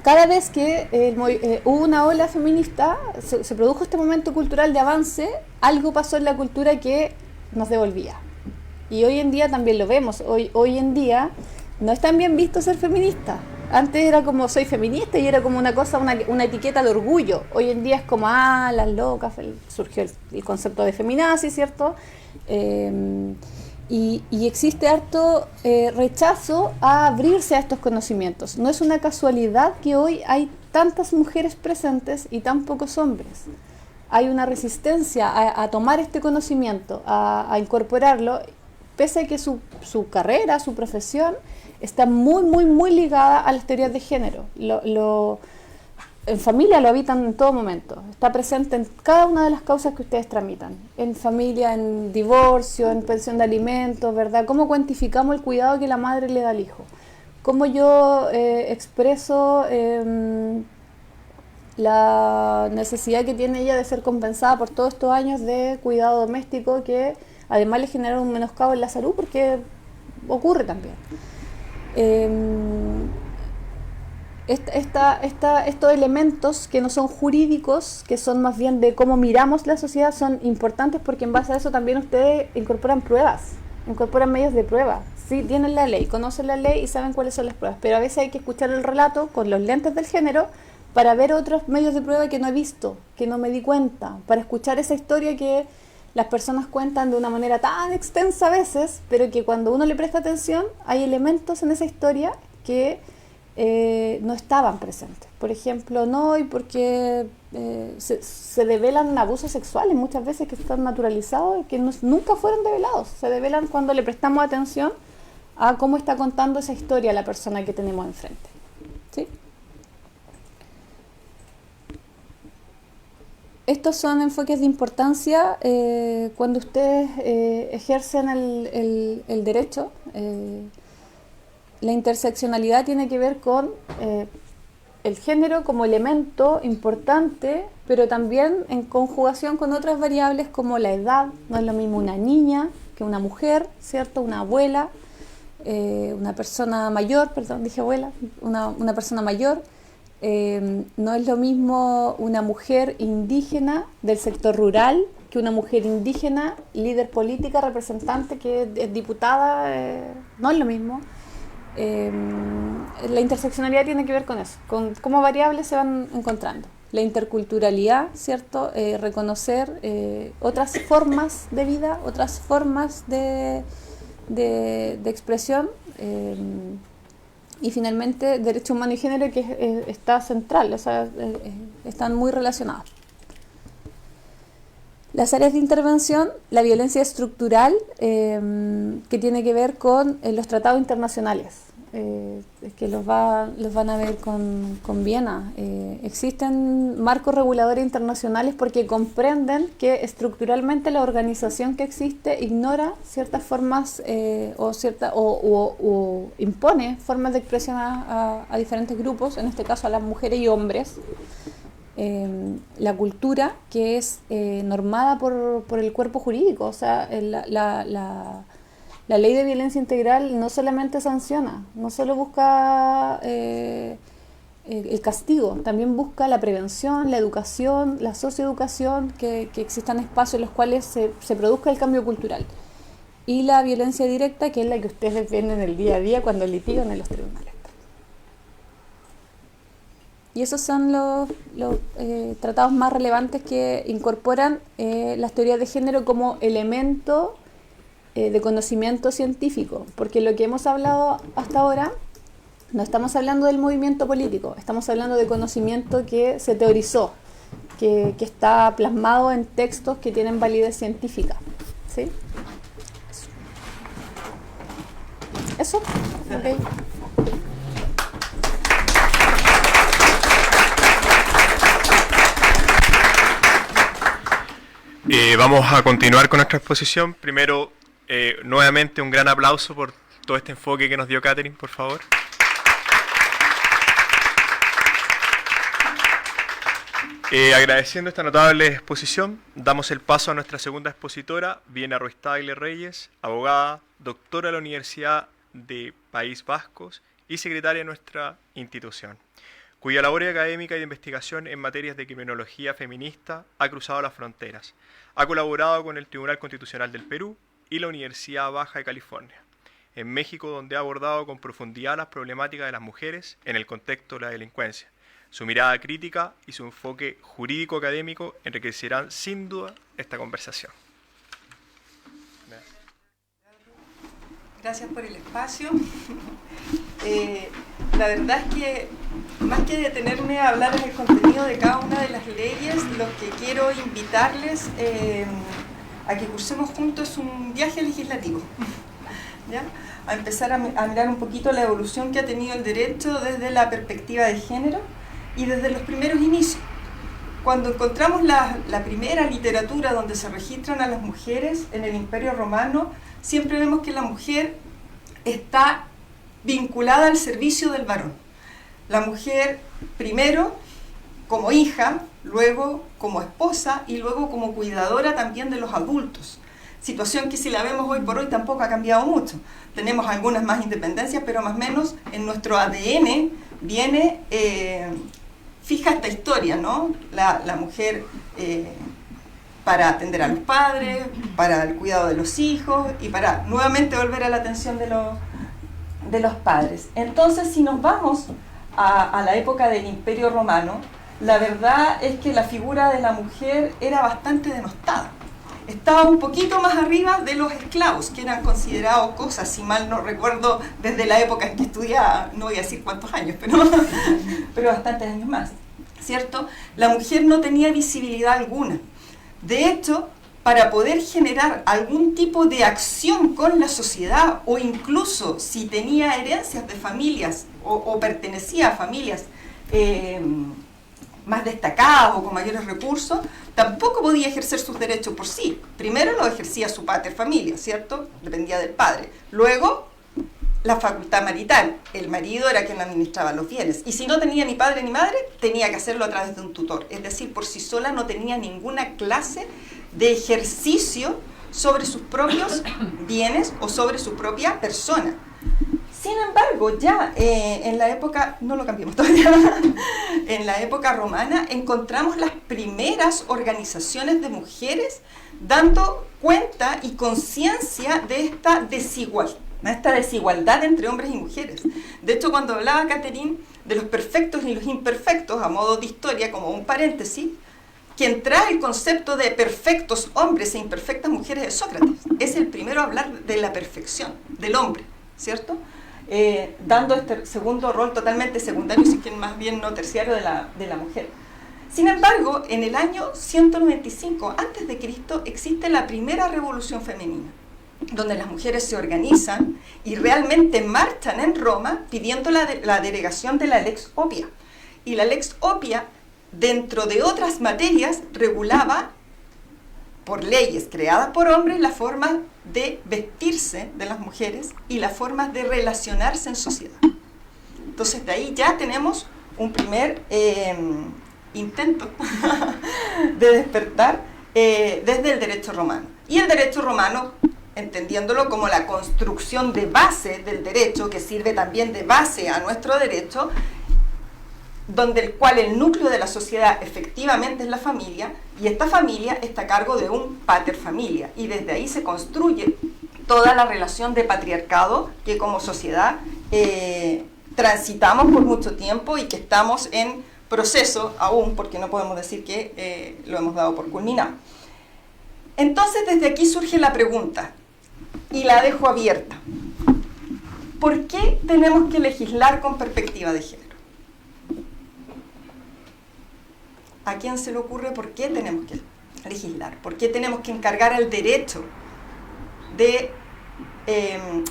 Cada vez que hubo una ola feminista, se produjo este momento cultural de avance, algo pasó en la cultura que nos devolvía. Y hoy en día también lo vemos. Hoy en día no es tan bien visto ser feminista. Antes era como soy feminista y era como una cosa, una etiqueta de orgullo. Hoy en día es como, las locas, surgió el concepto de feminazi, ¿cierto? Y existe harto rechazo a abrirse a estos conocimientos. No es una casualidad que hoy hay tantas mujeres presentes y tan pocos hombres. Hay una resistencia a tomar este conocimiento, a incorporarlo, pese a que su carrera, su profesión, está muy ligada a las teorías de género. En familia lo habitan en todo momento, está presente en cada una de las causas que ustedes tramitan, en familia, en divorcio, en pensión de alimentos, ¿verdad? ¿Cómo cuantificamos el cuidado que la madre le da al hijo? ¿Cómo yo expreso la necesidad que tiene ella de ser compensada por todos estos años de cuidado doméstico que además le genera un menoscabo en la salud, porque ocurre también? Estos elementos que no son jurídicos, que son más bien de cómo miramos la sociedad, son importantes porque en base a eso también ustedes incorporan pruebas, incorporan medios de prueba. Sí, tienen la ley, conocen la ley y saben cuáles son las pruebas, pero a veces hay que escuchar el relato con los lentes del género para ver otros medios de prueba que no he visto, que no me di cuenta, para escuchar esa historia que las personas cuentan de una manera tan extensa a veces, pero que cuando uno le presta atención hay elementos en esa historia que no estaban presentes. Por ejemplo, no, y porque se develan abusos sexuales muchas veces que están naturalizados y que nunca fueron develados. Se develan cuando le prestamos atención a cómo está contando esa historia la persona que tenemos enfrente. ¿Sí? Estos son enfoques de importancia cuando ustedes ejercen el derecho. La interseccionalidad tiene que ver con el género como elemento importante, pero también en conjugación con otras variables como la edad. No es lo mismo una niña que una mujer, ¿cierto? Una abuela, una persona mayor, perdón, dije abuela, una persona mayor No es lo mismo una mujer indígena del sector rural que una mujer indígena, líder política, representante, que es diputada, no es lo mismo. La interseccionalidad tiene que ver con eso, con cómo variables se van encontrando. La interculturalidad, ¿cierto? Reconocer otras formas de vida, otras formas de expresión, y finalmente derecho humano y género, que está central, o sea, están muy relacionados. Las áreas de intervención, la violencia estructural, que tiene que ver con los tratados internacionales, que los van a ver con Viena. Existen marcos reguladores internacionales porque comprenden que estructuralmente la organización que existe ignora ciertas formas o impone formas de expresión a diferentes grupos, en este caso a las mujeres y hombres. La cultura, que es normada por el cuerpo jurídico, o sea, la ley de violencia integral no solamente sanciona, no solo busca el castigo, también busca la prevención, la educación, la socioeducación, que existan espacios en los cuales se produzca el cambio cultural. Y la violencia directa, que es la que ustedes ven en el día a día cuando litigan en los tribunales. Y esos son los tratados más relevantes que incorporan las teorías de género como elemento de conocimiento científico, porque lo que hemos hablado hasta ahora, no estamos hablando del movimiento político, estamos hablando de conocimiento que se teorizó, que está plasmado en textos que tienen validez científica. ¿Sí? Eso. Okay.
Vamos a continuar con nuestra exposición. Primero, nuevamente un gran aplauso por todo este enfoque que nos dio Catherine, por favor. Agradeciendo esta notable exposición, damos el paso a nuestra segunda expositora, Viena Ruiz-Tagle Reyes, abogada, doctora de la Universidad de País Vascos y secretaria de nuestra institución, cuya labor académica y de investigación en materias de criminología feminista ha cruzado las fronteras. Ha colaborado con el Tribunal Constitucional del Perú y la Universidad Baja de California, en México, donde ha abordado con profundidad las problemáticas de las mujeres en el contexto de la delincuencia. Su mirada crítica y su enfoque jurídico-académico enriquecerán sin duda esta conversación.
Gracias por el espacio. La verdad es que, más que detenerme a hablar del contenido de cada una de las leyes, lo que quiero invitarles a que cursemos juntos es un viaje legislativo, ¿ya? A empezar a mirar un poquito la evolución que ha tenido el derecho desde la perspectiva de género y desde los primeros inicios. Cuando encontramos la primera literatura donde se registran a las mujeres en el Imperio Romano, siempre vemos que la mujer está vinculada al servicio del varón. La mujer primero como hija, luego como esposa y luego como cuidadora también de los adultos. Situación que si la vemos hoy por hoy tampoco ha cambiado mucho. Tenemos algunas más independencias, pero más o menos en nuestro ADN viene fija esta historia, ¿no? La mujer para atender a los padres, para el cuidado de los hijos y para nuevamente volver a la atención de los padres. Entonces, si nos vamos a la época del Imperio Romano, la verdad es que la figura de la mujer era bastante denostada. Estaba un poquito más arriba de los esclavos, que eran considerados cosas, si mal no recuerdo, desde la época en que estudiaba, no voy a decir cuántos años, pero bastantes años más, ¿cierto? La mujer no tenía visibilidad alguna. De hecho, para poder generar algún tipo de acción con la sociedad, o incluso si tenía herencias de familias o pertenecía a familias más destacadas o con mayores recursos, tampoco podía ejercer sus derechos por sí. Primero lo ejercía su pater familia, ¿cierto? Dependía del padre. Luego, la facultad marital. El marido era quien administraba los bienes. Y si no tenía ni padre ni madre, tenía que hacerlo a través de un tutor. Es decir, por sí sola no tenía ninguna clase de ejercicio sobre sus propios bienes o sobre su propia persona. Sin embargo, ya en la época, no lo cambiemos todavía, en la época romana encontramos las primeras organizaciones de mujeres dando cuenta y conciencia de esta desigualdad entre hombres y mujeres. De hecho, cuando hablaba Catherine de los perfectos y los imperfectos, a modo de historia, como un paréntesis, quien trae el concepto de perfectos hombres e imperfectas mujeres es Sócrates. Es el primero a hablar de la perfección del hombre, ¿cierto? Dando este segundo rol totalmente secundario, si quieren más bien no terciario, de la mujer. Sin embargo, en el año 195 a.C. existe la primera revolución femenina, donde las mujeres se organizan y realmente marchan en Roma pidiendo la derogación de la Lex Oppia. Y la Lex Oppia, dentro de otras materias, regulaba por leyes creadas por hombres la forma de vestirse de las mujeres y las formas de relacionarse en sociedad. Entonces de ahí ya tenemos un primer intento de despertar desde el derecho romano. Y el derecho romano, entendiéndolo como la construcción de base del derecho, que sirve también de base a nuestro derecho, donde el cual el núcleo de la sociedad efectivamente es la familia, y esta familia está a cargo de un pater familia, y desde ahí se construye toda la relación de patriarcado que como sociedad transitamos por mucho tiempo y que estamos en proceso aún, porque no podemos decir que lo hemos dado por culminado. Entonces desde aquí surge la pregunta, y la dejo abierta. ¿Por qué tenemos que legislar con perspectiva de género? ¿A quién se le ocurre por qué tenemos que legislar? ¿Por qué tenemos que encargar al derecho de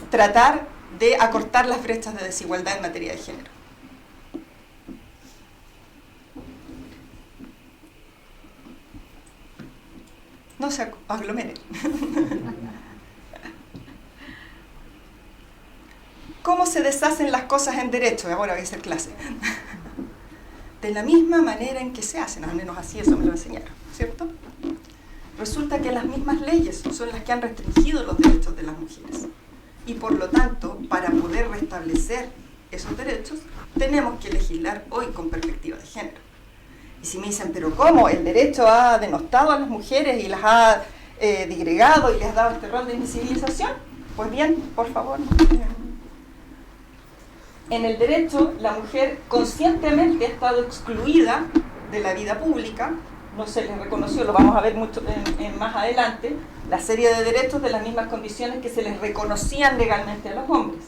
tratar de acortar las brechas de desigualdad en materia de género? No se aglomeren. ¿Cómo se deshacen las cosas en derecho? Ahora voy a hacer clase. De la misma manera en que se hacen, al menos así eso me lo enseñaron, ¿cierto? Resulta que las mismas leyes son las que han restringido los derechos de las mujeres. Y por lo tanto, para poder restablecer esos derechos, tenemos que legislar hoy con perspectiva de género. Y si me dicen, ¿pero cómo? ¿El derecho ha denostado a las mujeres y las ha digregado y les ha dado este rol de invisibilización? Pues bien, por favor. En el derecho, la mujer conscientemente ha estado excluida de la vida pública, no se les reconoció, lo vamos a ver mucho más adelante, la serie de derechos de las mismas condiciones que se les reconocían legalmente a los hombres.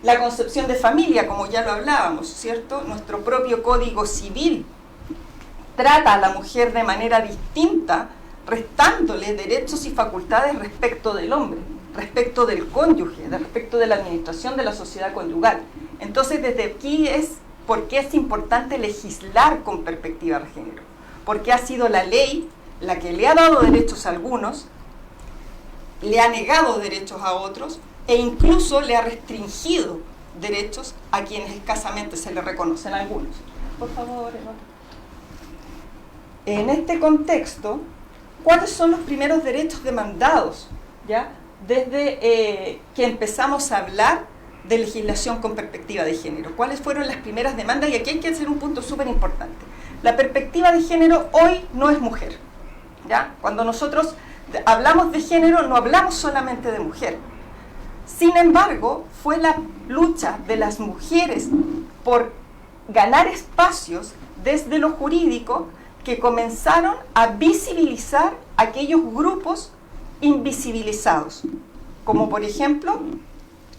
La concepción de familia, como ya lo hablábamos, ¿cierto? Nuestro propio Código Civil trata a la mujer de manera distinta, restándole derechos y facultades respecto del hombre, respecto del cónyuge, respecto de la administración de la sociedad conyugal. Entonces, desde aquí es por qué es importante legislar con perspectiva de género. Porque ha sido la ley la que le ha dado derechos a algunos, le ha negado derechos a otros, e incluso le ha restringido derechos a quienes escasamente se le reconocen a algunos. Por favor, en este contexto, ¿cuáles son los primeros derechos demandados? ¿Ya? Desde que empezamos a hablar de legislación con perspectiva de género. ¿Cuáles fueron las primeras demandas? Y aquí hay que hacer un punto súper importante. La perspectiva de género hoy no es mujer, ¿ya? Cuando nosotros hablamos de género, no hablamos solamente de mujer. Sin embargo, fue la lucha de las mujeres por ganar espacios desde lo jurídico que comenzaron a visibilizar aquellos grupos invisibilizados, como por ejemplo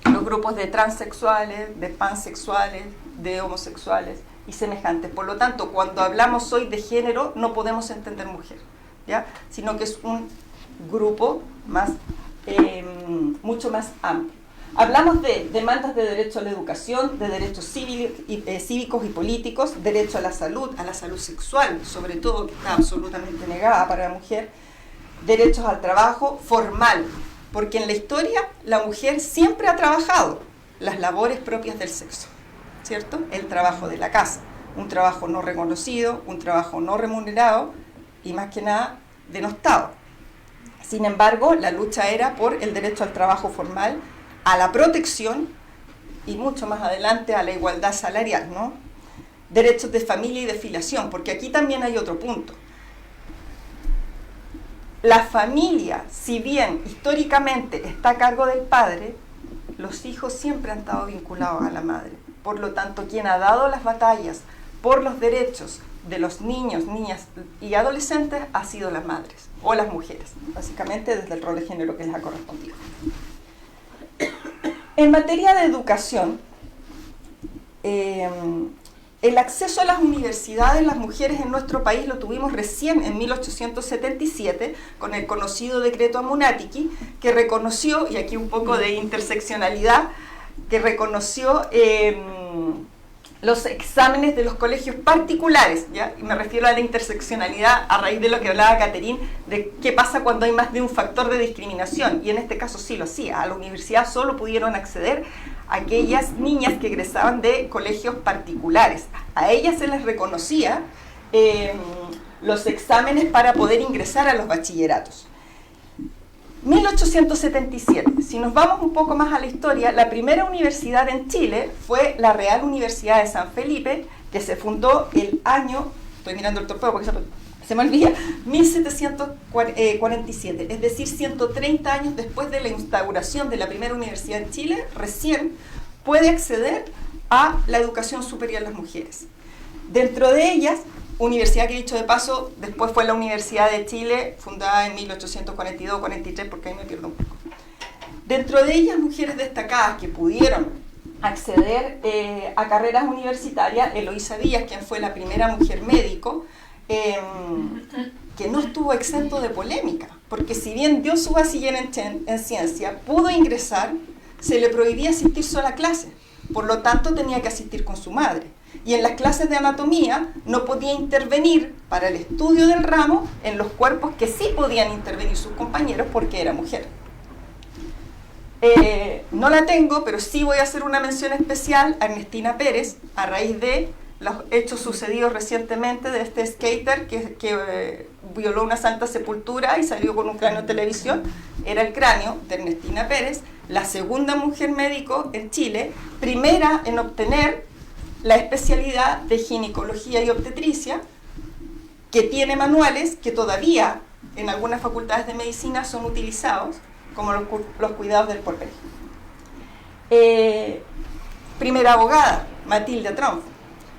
los grupos de transexuales, de pansexuales, de homosexuales y semejantes. Por lo tanto, cuando hablamos hoy de género, no podemos entender mujer, ¿ya? Sino que es un grupo más, mucho más amplio. Hablamos de demandas de derecho a la educación, de derechos cívicos y políticos, derecho a la salud sexual, sobre todo, que está absolutamente negada para la mujer, derechos al trabajo formal, porque en la historia la mujer siempre ha trabajado las labores propias del sexo, ¿cierto? El trabajo de la casa, un trabajo no reconocido, un trabajo no remunerado y más que nada denostado. Sin embargo, la lucha era por el derecho al trabajo formal, a la protección y mucho más adelante a la igualdad salarial, ¿no? Derechos de familia y de filiación, porque aquí también hay otro punto. La familia, si bien históricamente está a cargo del padre, los hijos siempre han estado vinculados a la madre. Por lo tanto, quien ha dado las batallas por los derechos de los niños, niñas y adolescentes ha sido las madres o las mujeres, básicamente desde el rol de género que les ha correspondido. En materia de educación, el acceso a las universidades, las mujeres en nuestro país lo tuvimos recién en 1877 con el conocido decreto Amunatiki, que reconoció, y aquí un poco de interseccionalidad, que reconoció los exámenes de los colegios particulares, ¿ya? Y me refiero a la interseccionalidad a raíz de lo que hablaba Caterín, de qué pasa cuando hay más de un factor de discriminación, y en este caso sí lo hacía. A la universidad solo pudieron acceder aquellas niñas que egresaban de colegios particulares. A ellas se les reconocía los exámenes para poder ingresar a los bachilleratos. 1877, si nos vamos un poco más a la historia, la primera universidad en Chile fue la Real Universidad de San Felipe, que se fundó el año, estoy mirando el torpeo porque se me olvida, 1747, es decir, 130 años después de la instauración de la primera universidad en Chile, recién puede acceder a la educación superior de las mujeres. Dentro de ellas, universidad que, dicho de paso, después fue la Universidad de Chile, fundada en 1842-43, porque ahí me pierdo un poco. Dentro de ellas, mujeres destacadas que pudieron acceder a carreras universitarias, Eloísa Díaz, quien fue la primera mujer médico, que no estuvo exento de polémica, porque si bien dio su bachiller en ciencia, pudo ingresar, se le prohibía asistir sola a clase, por lo tanto tenía que asistir con su madre. Y en las clases de anatomía no podía intervenir para el estudio del ramo en los cuerpos que sí podían intervenir sus compañeros porque era mujer. No la tengo, pero sí voy a hacer una mención especial a Ernestina Pérez, a raíz de los hechos sucedidos recientemente de este skater que violó una santa sepultura y salió con un cráneo en televisión. Era el cráneo de Ernestina Pérez, la segunda mujer médico en Chile, primera en obtener la especialidad de ginecología y obstetricia, que tiene manuales que todavía en algunas facultades de medicina son utilizados como los cuidados del porvenir. Primera abogada, Matilda Trump.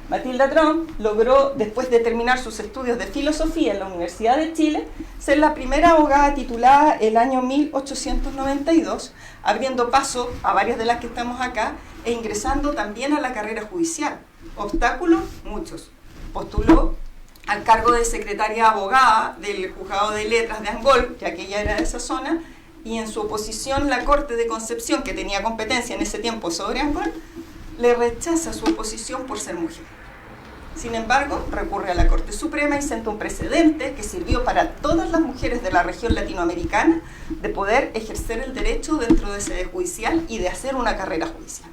Matilda Trump logró, después de terminar sus estudios de filosofía en la Universidad de Chile, ser la primera abogada titulada el año 1892, abriendo paso a varias de las que estamos acá e ingresando también a la carrera judicial. Obstáculos, muchos. Postuló al cargo de secretaria abogada del Juzgado de Letras de Angol, que aquella era de esa zona, y en su oposición la Corte de Concepción, que tenía competencia en ese tiempo sobre Angol, le rechaza su oposición por ser mujer. Sin embargo, recurre a la Corte Suprema y senta un precedente que sirvió para todas las mujeres de la región latinoamericana de poder ejercer el derecho dentro de sede judicial y de hacer una carrera judicial.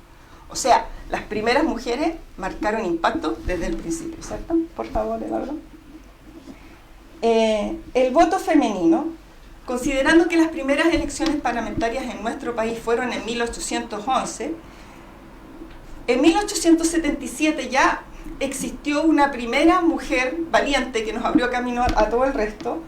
O sea, las primeras mujeres marcaron impacto desde el principio, ¿cierto? Por favor, Eduardo. El voto femenino, considerando que las primeras elecciones parlamentarias en nuestro país fueron en 1811, en 1877 ya existió una primera mujer valiente que nos abrió camino a todo el resto,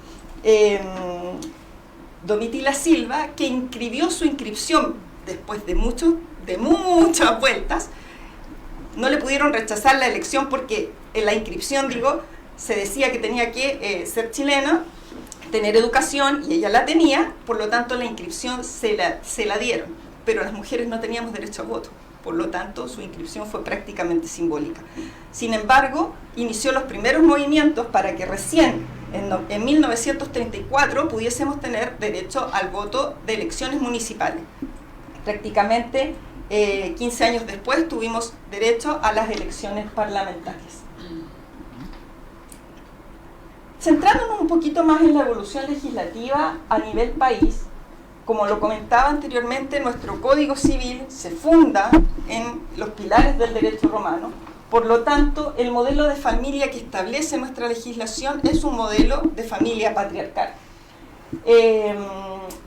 Domitila Silva, que inscribió su inscripción después de muchas vueltas. No le pudieron rechazar la elección porque en la inscripción, se decía que tenía que ser chilena, tener educación, y ella la tenía, por lo tanto la inscripción se la dieron, pero las mujeres no teníamos derecho a voto. Por lo tanto, su inscripción fue prácticamente simbólica. Sin embargo, inició los primeros movimientos para que recién, en 1934, pudiésemos tener derecho al voto de elecciones municipales. Prácticamente 15 años después tuvimos derecho a las elecciones parlamentarias. Centrándonos un poquito más en la evolución legislativa a nivel país, como lo comentaba anteriormente, nuestro Código Civil se funda en los pilares del derecho romano. Por lo tanto, el modelo de familia que establece nuestra legislación es un modelo de familia patriarcal.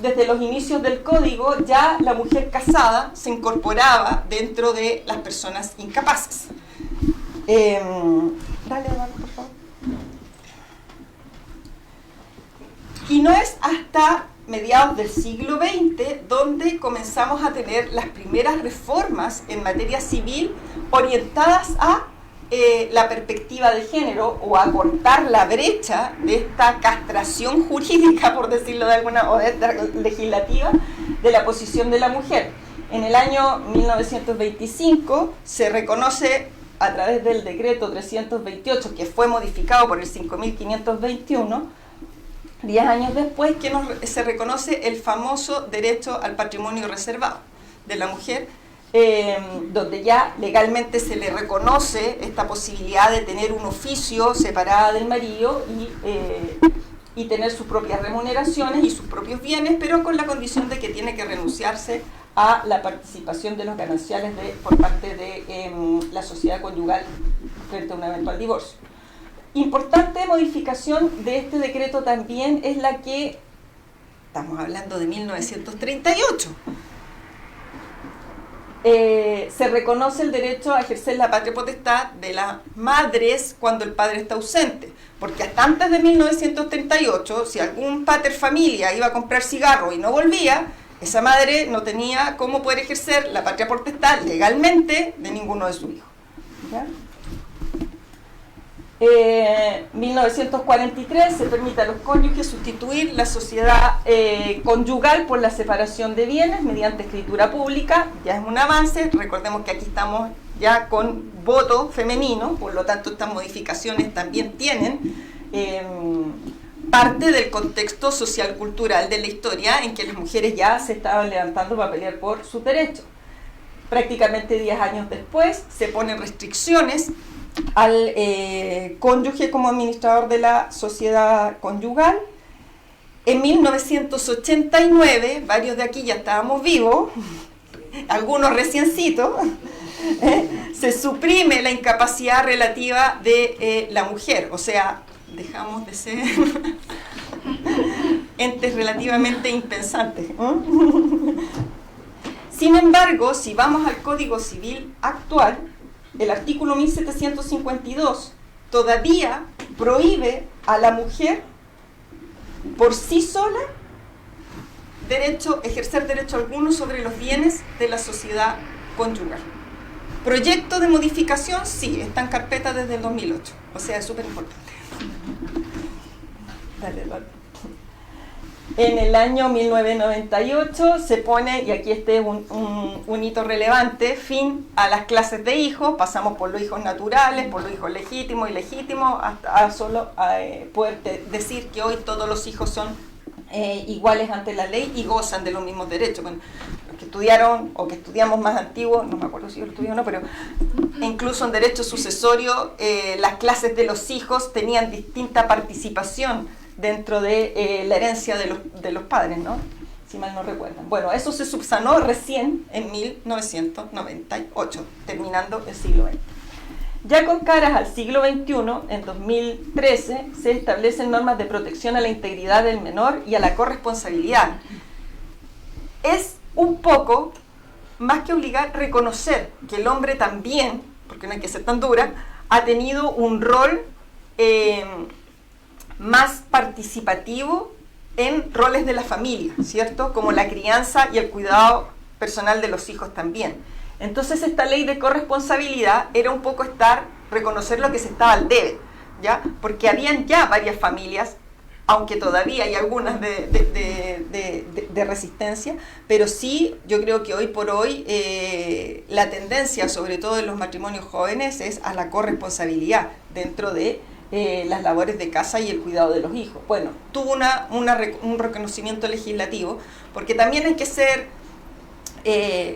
desde los inicios del código, ya la mujer casada se incorporaba dentro de las personas incapaces. Dale, Eduardo, por favor. Y no es hasta mediados del siglo XX donde comenzamos a tener las primeras reformas en materia civil orientadas a la perspectiva de género, o a cortar la brecha de esta castración jurídica, por decirlo de alguna, o de esta legislativa, de la posición de la mujer. En el año 1925 se reconoce a través del decreto 328, que fue modificado por el 5521, 10 años después, que se reconoce el famoso derecho al patrimonio reservado de la mujer, donde ya legalmente se le reconoce esta posibilidad de tener un oficio separada del marido y tener sus propias remuneraciones y sus propios bienes, pero con la condición de que tiene que renunciarse a la participación de los gananciales por parte de la sociedad conyugal frente a un eventual divorcio. Importante modificación de este decreto también es la que, estamos hablando de 1938, se reconoce el derecho a ejercer la patria potestad de las madres cuando el padre está ausente, porque hasta antes de 1938, si algún pater familia iba a comprar cigarro y no volvía, esa madre no tenía cómo poder ejercer la patria potestad legalmente de ninguno de sus hijos. ¿Ya? 1943 se permite a los cónyuges sustituir la sociedad conyugal por la separación de bienes mediante escritura pública. Ya es un avance. Recordemos que aquí estamos ya con voto femenino, por lo tanto estas modificaciones también tienen parte del contexto social cultural de la historia, en que las mujeres ya se estaban levantando para pelear por sus derechos. Prácticamente 10 años después se ponen restricciones al cónyuge como administrador de la sociedad conyugal. En 1989, varios de aquí ya estábamos vivos, algunos reciencitos, se suprime la incapacidad relativa de la mujer, o sea, dejamos de ser entes relativamente impensantes. Sin embargo, si vamos al Código Civil actual, el artículo 1752 todavía prohíbe a la mujer por sí sola ejercer derecho alguno sobre los bienes de la sociedad conyugal. Proyecto de modificación, sí, está en carpeta desde el 2008, o sea, es súper importante. Dale, Eduardo. En el año 1998 se pone, y aquí este es un hito relevante, fin a las clases de hijos. Pasamos por los hijos naturales, por los hijos legítimos, ilegítimos, hasta solo poder decir que hoy todos los hijos son iguales ante la ley y gozan de los mismos derechos. Bueno, los que estudiaron o que estudiamos más antiguos, no me acuerdo si yo lo estudié o no, pero incluso en derecho sucesorio las clases de los hijos tenían distinta participación dentro de la herencia de los padres, ¿no? Si mal no recuerdan. Bueno, eso se subsanó recién en 1998, terminando el siglo XX. Ya con caras al siglo XXI, en 2013, se establecen normas de protección a la integridad del menor y a la corresponsabilidad. Es un poco, más que obligar, reconocer que el hombre también, porque no hay que ser tan dura, ha tenido un rol más participativo en roles de la familia, ¿cierto? Como la crianza y el cuidado personal de los hijos también. Entonces esta ley de corresponsabilidad era un poco reconocer lo que se estaba al debe, ¿ya? Porque habían ya varias familias, aunque todavía hay algunas de resistencia, pero sí, yo creo que hoy por hoy la tendencia, sobre todo en los matrimonios jóvenes, es a la corresponsabilidad dentro de las labores de casa y el cuidado de los hijos. Bueno, tuvo un reconocimiento legislativo, porque también hay que ser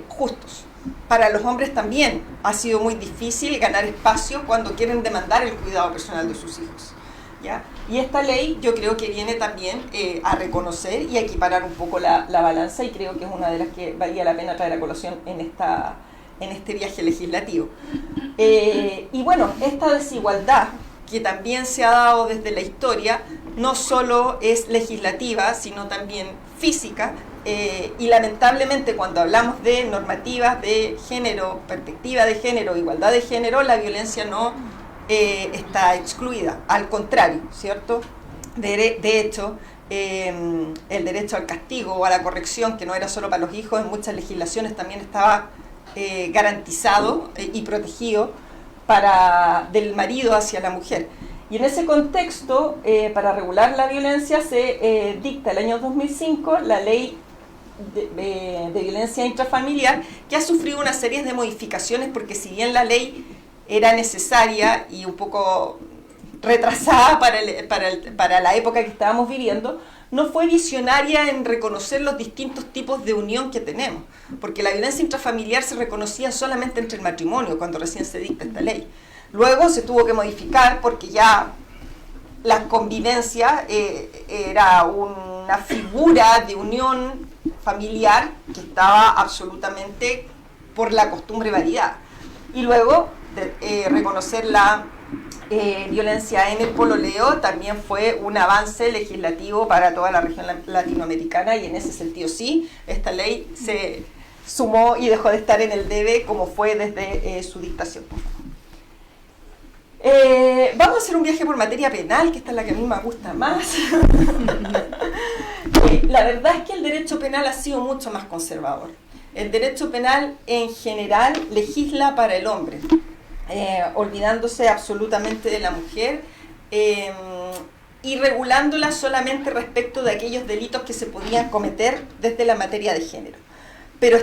justos. Para los hombres también ha sido muy difícil ganar espacio cuando quieren demandar el cuidado personal de sus hijos, ¿ya? Y esta ley yo creo que viene también a reconocer y a equiparar un poco la balanza, y creo que es una de las que valía la pena traer a colación en este viaje legislativo. Y bueno, esta desigualdad que también se ha dado desde la historia, no solo es legislativa, sino también física, y lamentablemente cuando hablamos de normativas de género, perspectiva de género, igualdad de género, la violencia no está excluida, al contrario, ¿cierto? De hecho, el derecho al castigo o a la corrección, que no era solo para los hijos, en muchas legislaciones también estaba garantizado y protegido del marido hacia la mujer. Y en ese contexto, para regular la violencia, se dicta el año 2005 la ley de violencia intrafamiliar, que ha sufrido una serie de modificaciones, porque si bien la ley era necesaria y un poco retrasada para la época que estábamos viviendo, no fue visionaria en reconocer los distintos tipos de unión que tenemos, porque la violencia intrafamiliar se reconocía solamente entre el matrimonio cuando recién se dicta esta ley. Luego se tuvo que modificar porque ya la convivencia era una figura de unión familiar que estaba absolutamente por la costumbre validada. Y luego reconocer la violencia en el pololeo también fue un avance legislativo para toda la región latinoamericana, y en ese sentido sí, esta ley se sumó y dejó de estar en el debe como fue desde su dictación. Vamos a hacer un viaje por materia penal, que esta es la que a mí me gusta más. La verdad es que el derecho penal ha sido mucho más conservador. El derecho penal en general legisla para el hombre, olvidándose absolutamente de la mujer y regulándola solamente respecto de aquellos delitos que se podían cometer desde la materia de género. Pero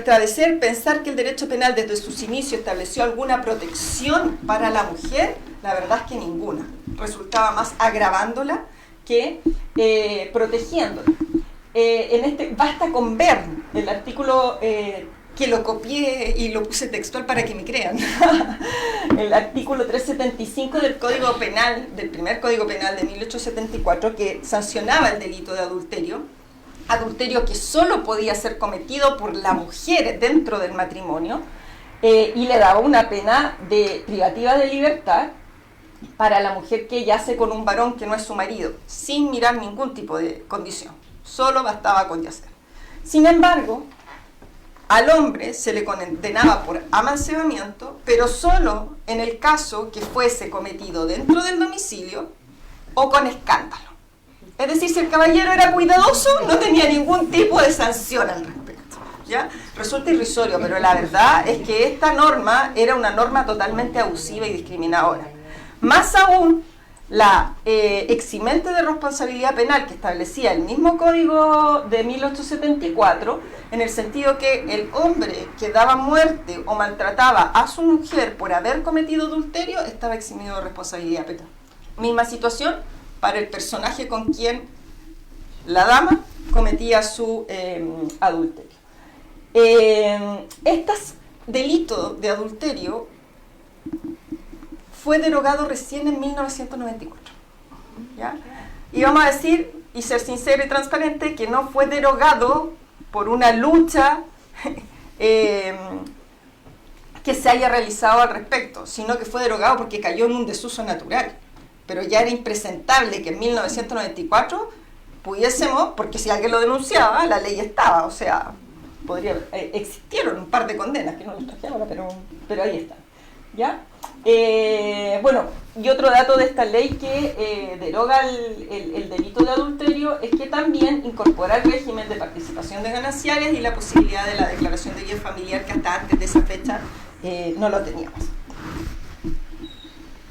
pensar que el derecho penal desde sus inicios estableció alguna protección para la mujer, la verdad es que ninguna. Resultaba más agravándola que protegiéndola. Basta con ver el artículo que lo copié y lo puse textual para que me crean. El artículo 375 del Código Penal, del primer Código Penal de 1874, que sancionaba el delito de adulterio que solo podía ser cometido por la mujer dentro del matrimonio, y le daba una pena de privativa de libertad para la mujer que yace con un varón que no es su marido, sin mirar ningún tipo de condición, solo bastaba con yacer. Sin embargo, al hombre se le condenaba por amancebamiento, pero solo en el caso que fuese cometido dentro del domicilio o con escándalo. Es decir, si el caballero era cuidadoso, no tenía ningún tipo de sanción al respecto, ¿ya? Resulta irrisorio, pero la verdad es que esta norma era una norma totalmente abusiva y discriminadora. Más aún, la eximente de responsabilidad penal que establecía el mismo Código de 1874, en el sentido que el hombre que daba muerte o maltrataba a su mujer por haber cometido adulterio estaba eximido de responsabilidad penal. Misma situación para el personaje con quien la dama cometía su adulterio. Este delito de adulterio fue derogado recién en 1994. ¿Ya? Y vamos a decir, y ser sincero y transparente, que no fue derogado por una lucha que se haya realizado al respecto, sino que fue derogado porque cayó en un desuso natural. Pero ya era impresentable que en 1994 pudiésemos, porque si alguien lo denunciaba, la ley estaba, o sea, existieron un par de condenas, que no los traje ahora, pero ahí están, ¿ya? Bueno, y otro dato de esta ley que deroga el delito de adulterio es que también incorpora el régimen de participación de gananciarias y la posibilidad de la declaración de bien familiar, que hasta antes de esa fecha no lo teníamos.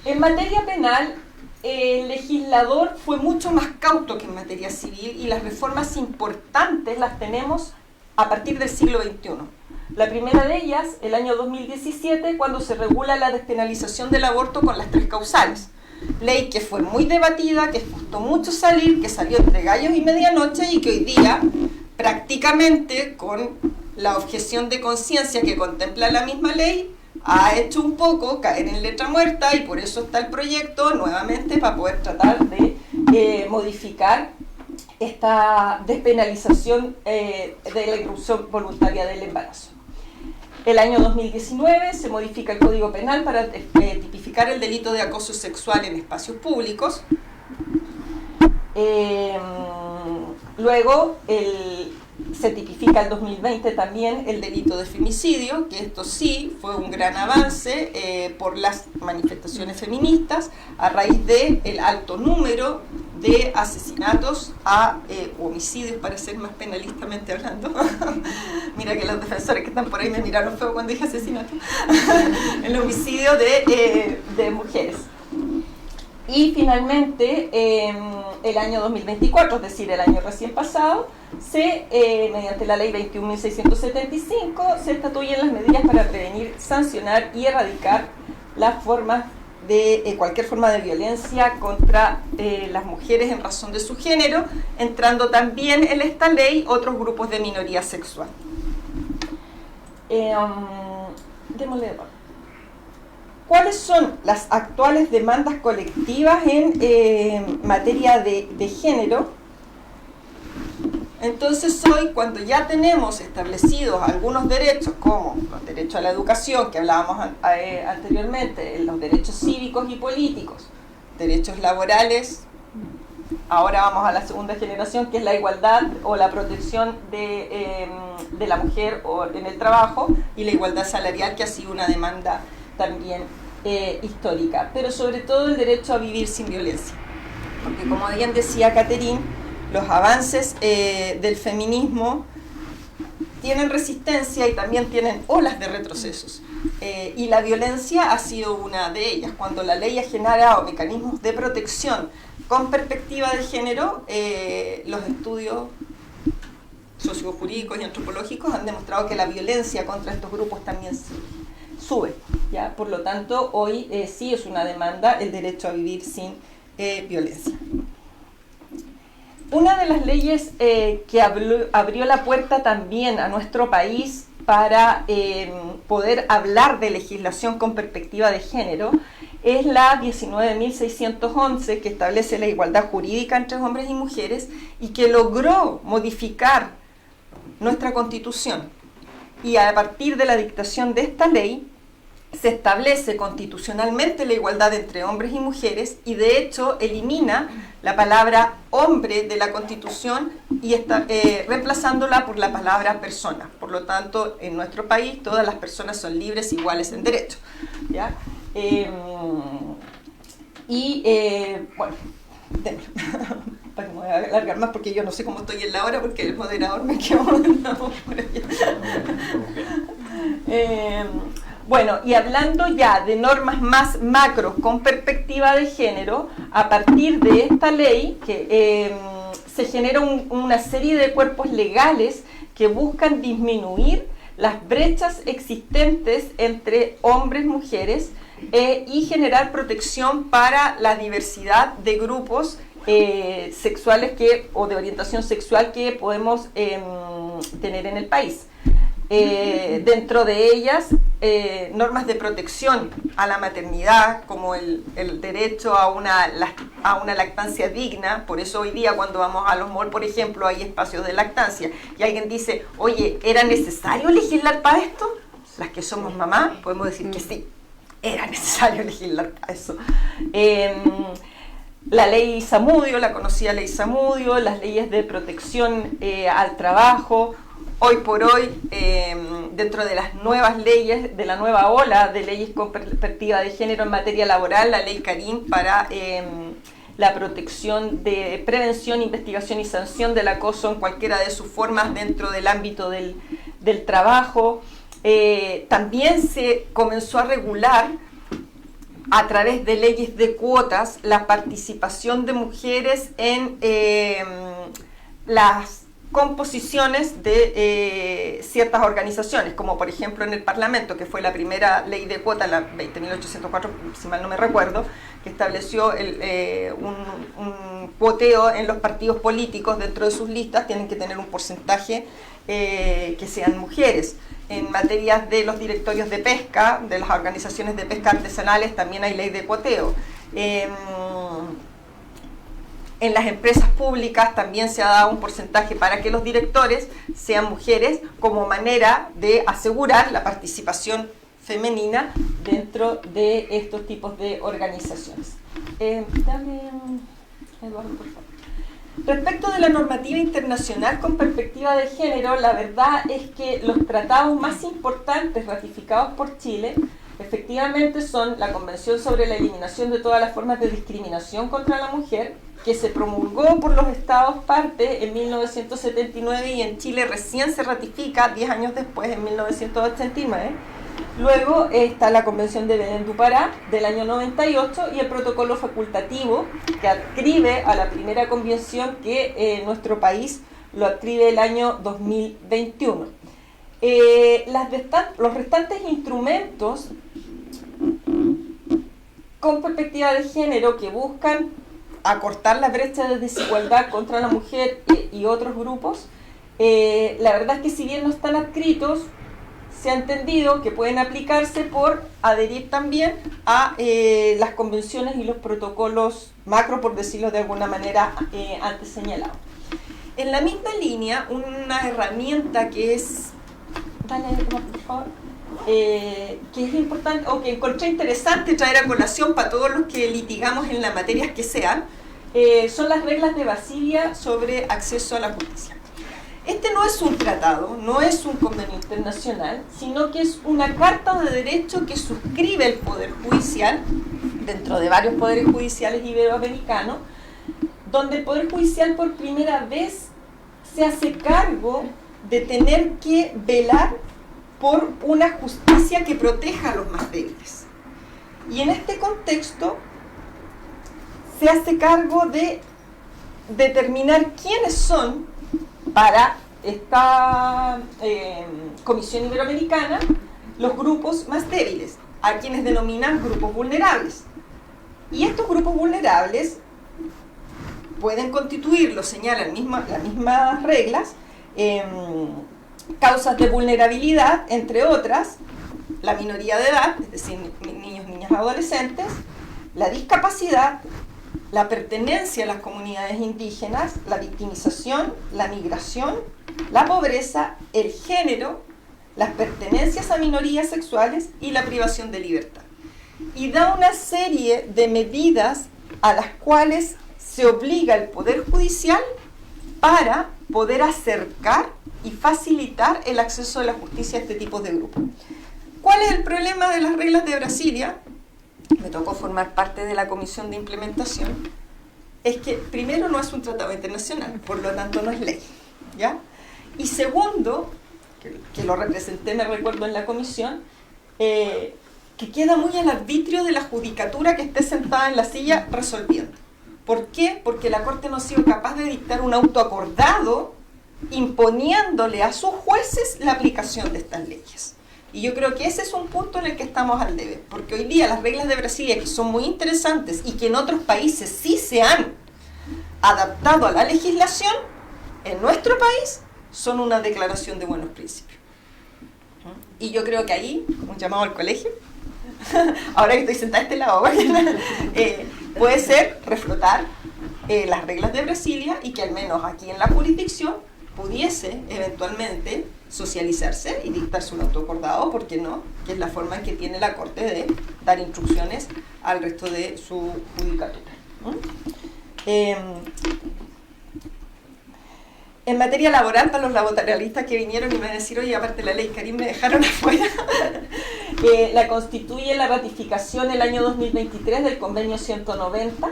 En materia penal, el legislador fue mucho más cauto que en materia civil, y las reformas importantes las tenemos a partir del siglo XXI. La primera de ellas, el año 2017, cuando se regula la despenalización del aborto con las 3 causales. Ley que fue muy debatida, que costó mucho salir, que salió entre gallos y medianoche, y que hoy día, prácticamente con la objeción de conciencia que contempla la misma ley, ha hecho un poco caer en letra muerta, y por eso está el proyecto nuevamente para poder tratar de modificar esta despenalización de la interrupción voluntaria del embarazo. El año 2019 se modifica el Código Penal para tipificar el delito de acoso sexual en espacios públicos. Luego, se tipifica el 2020 también el delito de femicidio, que esto sí fue un gran avance por las manifestaciones feministas a raíz del alto número de asesinatos homicidios, para ser más penalistamente hablando. Mira que los defensores que están por ahí me miraron feo cuando dije asesinato. El homicidio de mujeres. Y finalmente, el año 2024, es decir, el año recién pasado, mediante la ley 21.675, se estatuyen las medidas para prevenir, sancionar y erradicar las formas cualquier forma de violencia contra las mujeres en razón de su género, entrando también en esta ley otros grupos de minoría sexual. Démosle. ¿Cuáles son las actuales demandas colectivas en materia de género? Entonces hoy, cuando ya tenemos establecidos algunos derechos, como los derechos a la educación, que hablábamos anteriormente, los derechos cívicos y políticos, derechos laborales, ahora vamos a la segunda generación, que es la igualdad o la protección de la mujer en el trabajo, y la igualdad salarial, que ha sido una demanda también histórica, pero sobre todo el derecho a vivir sin violencia, porque como bien decía Catherine, los avances del feminismo tienen resistencia y también tienen olas de retrocesos, y la violencia ha sido una de ellas. Cuando la ley ha generado mecanismos de protección con perspectiva de género, los estudios sociojurídicos y antropológicos han demostrado que la violencia contra estos grupos también sube, ¿ya? Por lo tanto, hoy sí es una demanda el derecho a vivir sin violencia. Una de las leyes que abrió la puerta también a nuestro país para poder hablar de legislación con perspectiva de género es la 19.611, que establece la igualdad jurídica entre hombres y mujeres y que logró modificar nuestra Constitución. Y a partir de la dictación de esta ley, se establece constitucionalmente la igualdad entre hombres y mujeres y de hecho elimina la palabra hombre de la Constitución y está reemplazándola por la palabra persona. Por lo tanto, en nuestro país todas las personas son libres, iguales en derecho, ¿ya? Bueno, para que me voy a alargar más porque yo no sé cómo estoy en la hora porque el moderador me quedó por allá. Bueno, y hablando ya de normas más macro con perspectiva de género, a partir de esta ley que se genera una serie de cuerpos legales que buscan disminuir las brechas existentes entre hombres y mujeres y generar protección para la diversidad de grupos sexuales o de orientación sexual que podemos tener en el país. Dentro de ellas, normas de protección a la maternidad, como el derecho a una lactancia digna. Por eso hoy día cuando vamos a los malls, por ejemplo, hay espacios de lactancia. Y alguien dice, oye, ¿era necesario legislar para esto? Las que somos mamás podemos decir que sí, era necesario legislar para eso. La ley Zamudio, la conocida ley Zamudio, las leyes de protección al trabajo. Hoy por hoy, dentro de las nuevas leyes, de la nueva ola de leyes con perspectiva de género en materia laboral, la ley Karim para la protección de prevención, investigación y sanción del acoso en cualquiera de sus formas dentro del ámbito del trabajo. También se comenzó a regular a través de leyes de cuotas la participación de mujeres en las composiciones de ciertas organizaciones, como por ejemplo en el Parlamento, que fue la primera ley de cuota, la 20.804, si mal no me recuerdo, que estableció un cuoteo en los partidos políticos dentro de sus listas, tienen que tener un porcentaje que sean mujeres. En materias de los directorios de pesca, de las organizaciones de pesca artesanales, también hay ley de cuoteo. En las empresas públicas también se ha dado un porcentaje para que los directores sean mujeres como manera de asegurar la participación femenina dentro de estos tipos de organizaciones. Dame, Eduardo, por favor. Respecto de la normativa internacional con perspectiva de género, la verdad es que los tratados más importantes ratificados por Chile efectivamente son la Convención sobre la Eliminación de todas las formas de discriminación contra la mujer, que se promulgó por los Estados parte en 1979 y en Chile recién se ratifica 10 años después, en 1989. Luego está la Convención de Belén du Pará del año 98 y el protocolo facultativo que adscribe a la primera convención que nuestro país lo adscribe el año 2021. Los restantes instrumentos con perspectiva de género que buscan acortar la brecha de desigualdad contra la mujer y otros grupos, la verdad es que si bien no están adscritos, se ha entendido que pueden aplicarse por adherir también a las convenciones y los protocolos macro, por decirlo de alguna manera, antes señalados. En la misma línea, una herramienta que es, por favor, que es importante, o que encontré interesante traer a colación para todos los que litigamos en las materias que sean, son las reglas de Brasilia sobre acceso a la justicia. Este no es un tratado, no es un convenio internacional, sino que es una carta de derecho que suscribe el Poder Judicial, dentro de varios poderes judiciales iberoamericanos, donde el Poder Judicial por primera vez se hace cargo de tener que velar por una justicia que proteja a los más débiles. Y en este contexto se hace cargo de determinar quiénes son, para esta Comisión Iberoamericana, los grupos más débiles, a quienes denominan grupos vulnerables. Y estos grupos vulnerables pueden constituir, lo señalan las mismas reglas, causas de vulnerabilidad, entre otras, la minoría de edad, es decir, niños, niñas, adolescentes, la discapacidad, la pertenencia a las comunidades indígenas, la victimización, la migración, la pobreza, el género, las pertenencias a minorías sexuales y la privación de libertad. Y da una serie de medidas a las cuales se obliga el Poder Judicial para poder acercar y facilitar el acceso a la justicia a este tipo de grupos. ¿Cuál es el problema de las reglas de Brasilia? Me tocó formar parte de la comisión de implementación. Es que primero no es un tratado internacional, por lo tanto no es ley, ¿ya? Y segundo, que lo representé, me recuerdo en la comisión, que queda muy al arbitrio de la judicatura que esté sentada en la silla resolviendo. ¿Por qué? Porque la Corte no ha sido capaz de dictar un auto acordado imponiéndole a sus jueces la aplicación de estas leyes. Y yo creo que ese es un punto en el que estamos al debe, porque hoy día las reglas de Brasilia, que son muy interesantes y que en otros países sí se han adaptado a la legislación, en nuestro país son una declaración de buenos principios. Y yo creo que ahí, un llamado al colegio, ahora que estoy sentada a este lado, puede ser reflotar las reglas de Brasilia y que al menos aquí en la jurisdicción pudiese eventualmente socializarse y dictarse un auto acordado, ¿por qué no? Que es la forma en que tiene la Corte de dar instrucciones al resto de su judicatura. En materia laboral, para los laboralistas que vinieron y me van a decir, oye, aparte la ley Karim me dejaron afuera, la constituye la ratificación el año 2023 del convenio 190,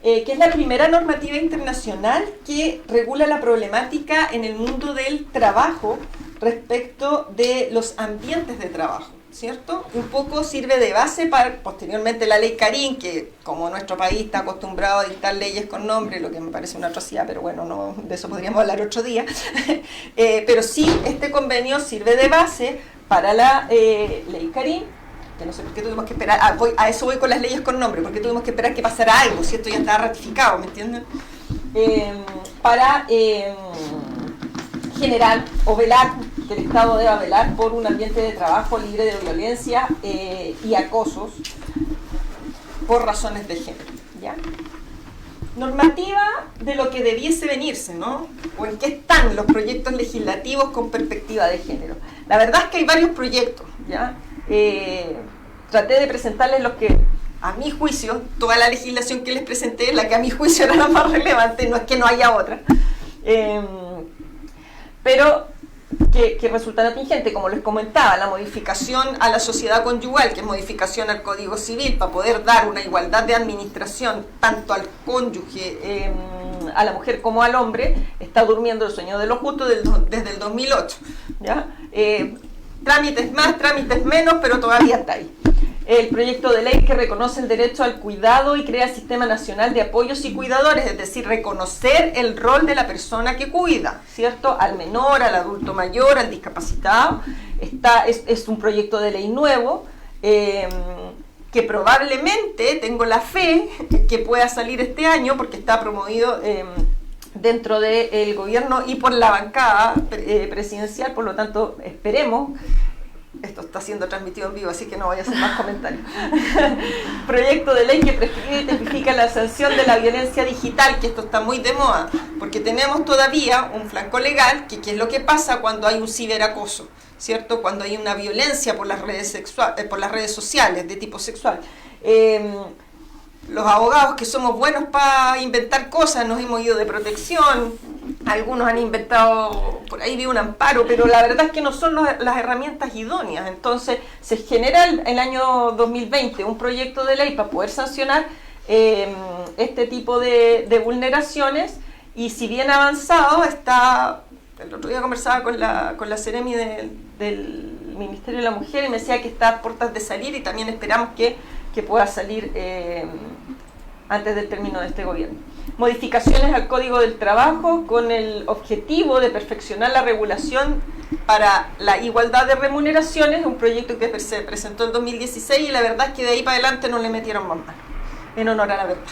que es la primera normativa internacional que regula la problemática en el mundo del trabajo respecto de los ambientes de trabajo, ¿cierto? Un poco sirve de base para posteriormente la ley Karim, que como nuestro país está acostumbrado a dictar leyes con nombre, lo que me parece una atrocidad, pero bueno, no, de eso podríamos hablar otro día, pero sí, este convenio sirve de base para la ley Karim, que no sé por qué tuvimos que esperar, a eso voy con las leyes con nombre, porque tuvimos que esperar que pasara algo, si esto ya estaba ratificado, ¿me entienden? Para generar o velar, que el Estado deba velar por un ambiente de trabajo libre de violencia y acosos por razones de género, ¿ya? Normativa de lo que debiese venirse, ¿no? O en qué están los proyectos legislativos con perspectiva de género. La verdad es que hay varios proyectos, ¿ya? Traté de presentarles los que a mi juicio, toda la legislación que les presenté, la que a mi juicio era la más relevante, no es que no haya otra, pero que resultan atingentes, como les comentaba, la modificación a la sociedad conyugal, que es modificación al Código Civil, para poder dar una igualdad de administración tanto al cónyuge, a la mujer como al hombre, está durmiendo el sueño de los justos desde el 2008, ¿ya? Trámites más, trámites menos, pero todavía está ahí. El proyecto de ley que reconoce el derecho al cuidado y crea el Sistema Nacional de Apoyos y Cuidadores, es decir, reconocer el rol de la persona que cuida, ¿cierto? Al menor, al adulto mayor, al discapacitado. Es un proyecto de ley nuevo que probablemente, tengo la fe, que pueda salir este año porque está promovido dentro del gobierno y por la bancada presidencial, por lo tanto esperemos. Esto está siendo transmitido en vivo, así que no voy a hacer más comentarios. Proyecto de ley que prescribe y tipifica la sanción de la violencia digital, que esto está muy de moda, porque tenemos todavía un flanco legal, que es lo que pasa cuando hay un ciberacoso, ¿cierto? Cuando hay una violencia por las redes sociales de tipo sexual. Los abogados que somos buenos para inventar cosas, nos hemos ido de protección, algunos han inventado, por ahí vi un amparo, pero la verdad es que no son las herramientas idóneas. Entonces se genera el año 2020 un proyecto de ley para poder sancionar este tipo de vulneraciones, y si bien avanzado está, el otro día conversaba con la Seremi del Ministerio de la Mujer y me decía que está a puertas de salir, y también esperamos que pueda salir antes del término de este gobierno. Modificaciones al Código del Trabajo con el objetivo de perfeccionar la regulación para la igualdad de remuneraciones, un proyecto que se presentó en 2016 y la verdad es que de ahí para adelante no le metieron más mano, en honor a la verdad.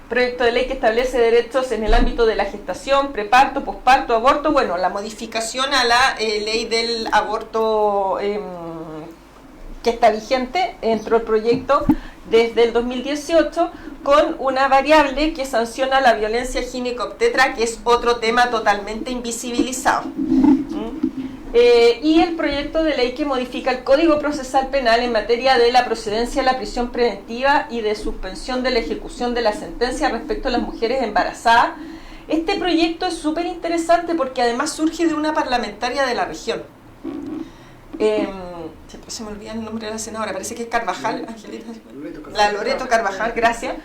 Proyecto de ley que establece derechos en el ámbito de la gestación, preparto, posparto, aborto. Bueno, la modificación a la ley del aborto que está vigente, entró el proyecto desde el 2018 con una variable que sanciona la violencia ginecobstetra, que es otro tema totalmente invisibilizado. Y el proyecto de ley que modifica el Código Procesal Penal en materia de la procedencia a la prisión preventiva y de suspensión de la ejecución de la sentencia respecto a las mujeres embarazadas. Este proyecto es súper interesante porque además surge de una parlamentaria de la región. Se me olvida el nombre de la senadora, parece que es Carvajal, Angelita. La Loreto Carvajal, gracias.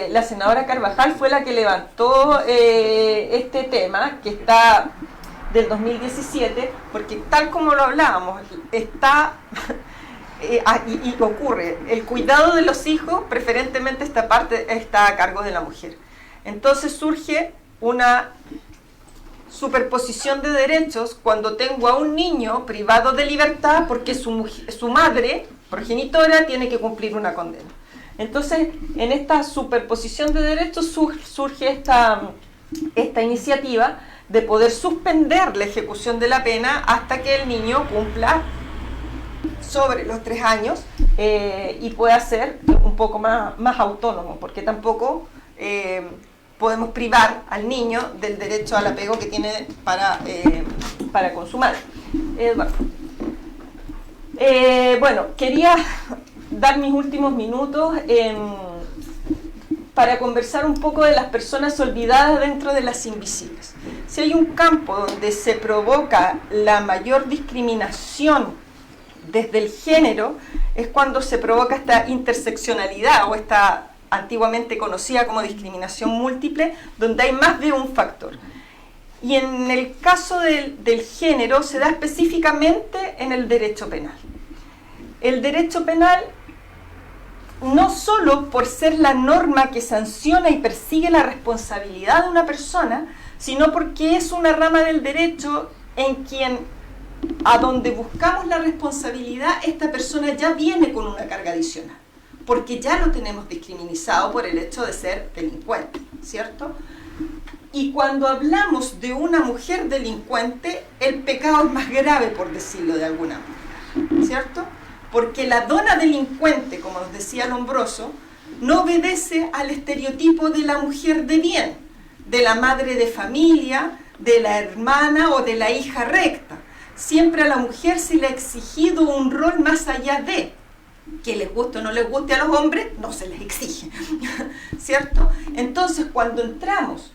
La senadora Carvajal fue la que levantó este tema, que está del 2017, porque tal como lo hablábamos, está y ocurre, el cuidado de los hijos, preferentemente esta parte está a cargo de la mujer. Entonces surge una superposición de derechos cuando tengo a un niño privado de libertad porque su madre progenitora tiene que cumplir una condena. Entonces, en esta superposición de derechos surge esta iniciativa de poder suspender la ejecución de la pena hasta que el niño cumpla sobre los 3 años y pueda ser un poco más autónomo, porque tampoco podemos privar al niño del derecho al apego que tiene para con su madre. Bueno, quería dar mis últimos minutos para conversar un poco de las personas olvidadas dentro de las invisibles. Si hay un campo donde se provoca la mayor discriminación desde el género, es cuando se provoca esta interseccionalidad o esta antiguamente conocida como discriminación múltiple, donde hay más de un factor. Y en el caso del género se da específicamente en el derecho penal. El derecho penal, no solo por ser la norma que sanciona y persigue la responsabilidad de una persona, sino porque es una rama del derecho en quien, a donde buscamos la responsabilidad, esta persona ya viene con una carga adicional, porque ya lo tenemos discriminado por el hecho de ser delincuente, ¿cierto? Y cuando hablamos de una mujer delincuente, el pecado es más grave, por decirlo de alguna manera, ¿cierto? Porque la dona delincuente, como nos decía Lombroso, no obedece al estereotipo de la mujer de bien, de la madre de familia, de la hermana o de la hija recta. Siempre a la mujer se le ha exigido un rol más allá de, que les guste o no les guste a los hombres, no se les exige, ¿cierto? Entonces, cuando entramos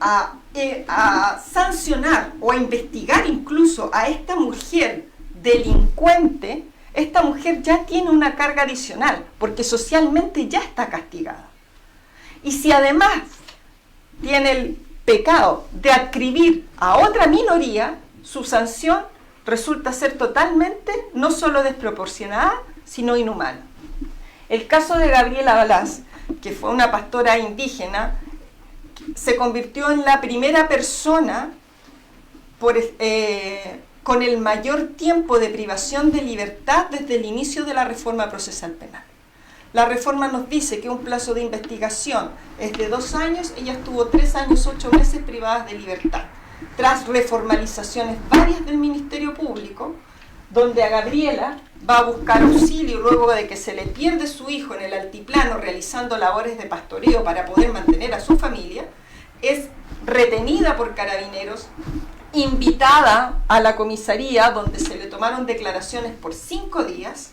a sancionar o a investigar incluso a esta mujer delincuente, esta mujer ya tiene una carga adicional, porque socialmente ya está castigada. Y si además tiene el pecado de adscribir a otra minoría, su sanción resulta ser totalmente no solo desproporcionada, sino inhumana. El caso de Gabriela Balaz, que fue una pastora indígena, se convirtió en la primera persona con el mayor tiempo de privación de libertad desde el inicio de la reforma procesal penal. La reforma nos dice que un plazo de investigación es de 2 años, ella estuvo 3 años, 8 meses privadas de libertad, tras reformalizaciones varias del Ministerio Público, donde a Gabriela va a buscar auxilio luego de que se le pierde su hijo en el altiplano realizando labores de pastoreo para poder mantener a su familia, es retenida por carabineros, invitada a la comisaría donde se le tomaron declaraciones por 5 días,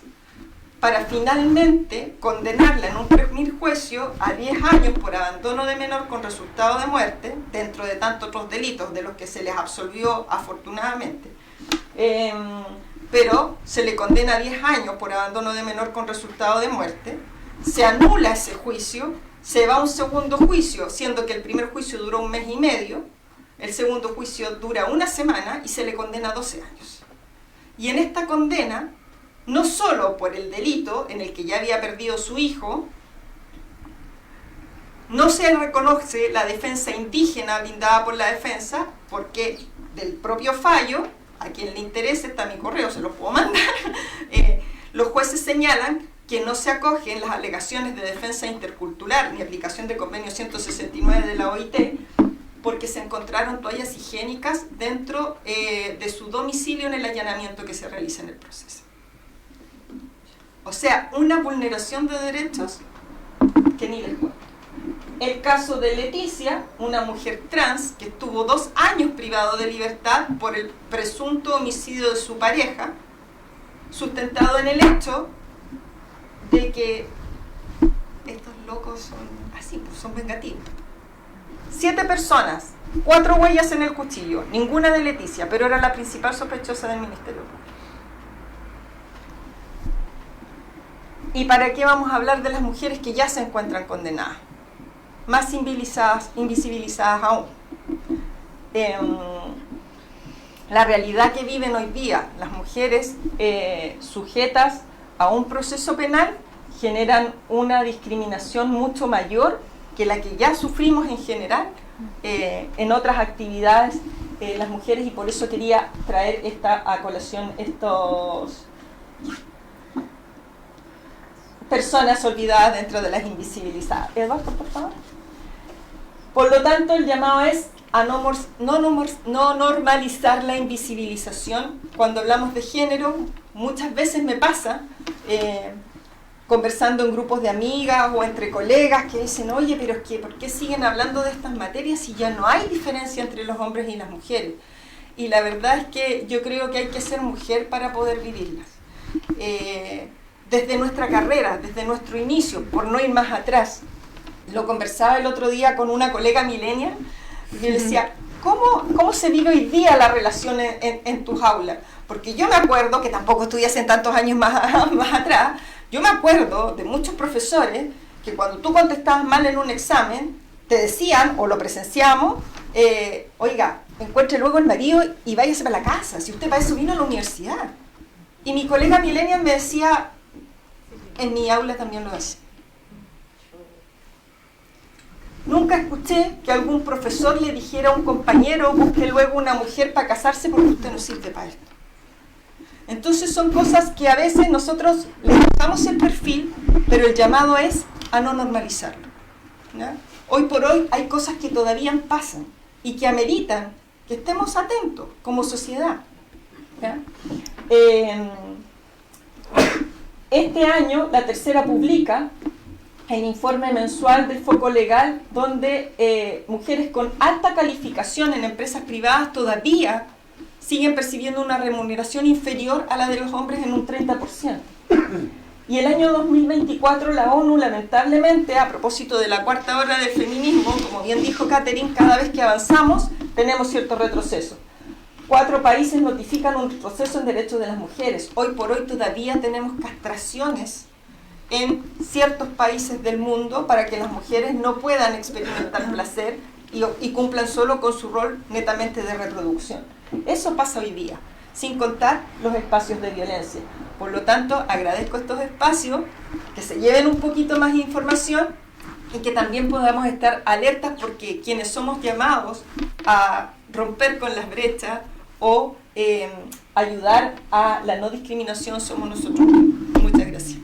para finalmente condenarla en un primer juicio a 10 años por abandono de menor con resultado de muerte, dentro de tantos otros delitos de los que se les absolvió afortunadamente. Pero se le condena a 10 años por abandono de menor con resultado de muerte, se anula ese juicio, se va a un segundo juicio, siendo que el primer juicio duró 1 mes y medio, el segundo juicio dura 1 semana y se le condena a 12 años. Y en esta condena, no solo por el delito en el que ya había perdido su hijo, no se reconoce la defensa indígena brindada por la defensa, porque del propio fallo, a quien le interese, está mi correo, se los puedo mandar, los jueces señalan que no se acogen las alegaciones de defensa intercultural ni aplicación del convenio 169 de la OIT, porque se encontraron toallas higiénicas dentro de su domicilio en el allanamiento que se realiza en el proceso. O sea, una vulneración de derechos que ni les cuento. El caso de Leticia, una mujer trans que estuvo 2 años privado de libertad por el presunto homicidio de su pareja, sustentado en el hecho de que estos locos son así, pues son vengativos. 7 personas, 4 huellas en el cuchillo, ninguna de Leticia, pero era la principal sospechosa del Ministerio Público. ¿Y para qué vamos a hablar de las mujeres que ya se encuentran condenadas? Más invisibilizadas aún. La realidad que viven hoy día las mujeres sujetas a un proceso penal generan una discriminación mucho mayor que la que ya sufrimos en general en otras actividades las mujeres, y por eso quería traer a colación estos personas olvidadas dentro de las invisibilizadas. Eduardo, por favor. Por lo tanto, el llamado es a no normalizar la invisibilización. Cuando hablamos de género, muchas veces me pasa, conversando en grupos de amigas o entre colegas, que dicen, oye, pero es que ¿por qué siguen hablando de estas materias si ya no hay diferencia entre los hombres y las mujeres? Y la verdad es que yo creo que hay que ser mujer para poder vivirlas. Desde nuestra carrera, desde nuestro inicio, por no ir más atrás. Lo conversaba el otro día con una colega millennial, y yo le decía, ¿cómo se vive hoy día la relación en tus aulas? Porque yo me acuerdo, que tampoco estudié hace tantos años más atrás, yo me acuerdo de muchos profesores que cuando tú contestabas mal en un examen, te decían, o lo presenciamos, oiga, encuentre luego el marido y váyase para la casa, si usted para eso vino a la universidad. Y mi colega millennial me decía, en mi aula también lo hace. Nunca escuché que algún profesor le dijera a un compañero, busque luego una mujer para casarse porque usted no sirve para esto. Entonces son cosas que a veces nosotros le bajamos el perfil, pero el llamado es a no normalizarlo, ¿ya? Hoy por hoy hay cosas que todavía pasan y que ameritan que estemos atentos como sociedad, ¿ya? Este año la Tercera publica el informe mensual del Foco Legal, donde mujeres con alta calificación en empresas privadas todavía siguen percibiendo una remuneración inferior a la de los hombres en un 30%. Y el año 2024 la ONU, lamentablemente, a propósito de la cuarta ola del feminismo, como bien dijo Catherine, cada vez que avanzamos tenemos cierto retroceso. 4 países notifican un retroceso en derechos de las mujeres. Hoy por hoy todavía tenemos castraciones en ciertos países del mundo para que las mujeres no puedan experimentar placer y cumplan solo con su rol netamente de reproducción. Eso pasa hoy día, sin contar los espacios de violencia. Por lo tanto, agradezco estos espacios, que se lleven un poquito más de información y que también podamos estar alertas, porque quienes somos llamados a romper con las brechas o ayudar a la no discriminación somos nosotros. Muchas gracias.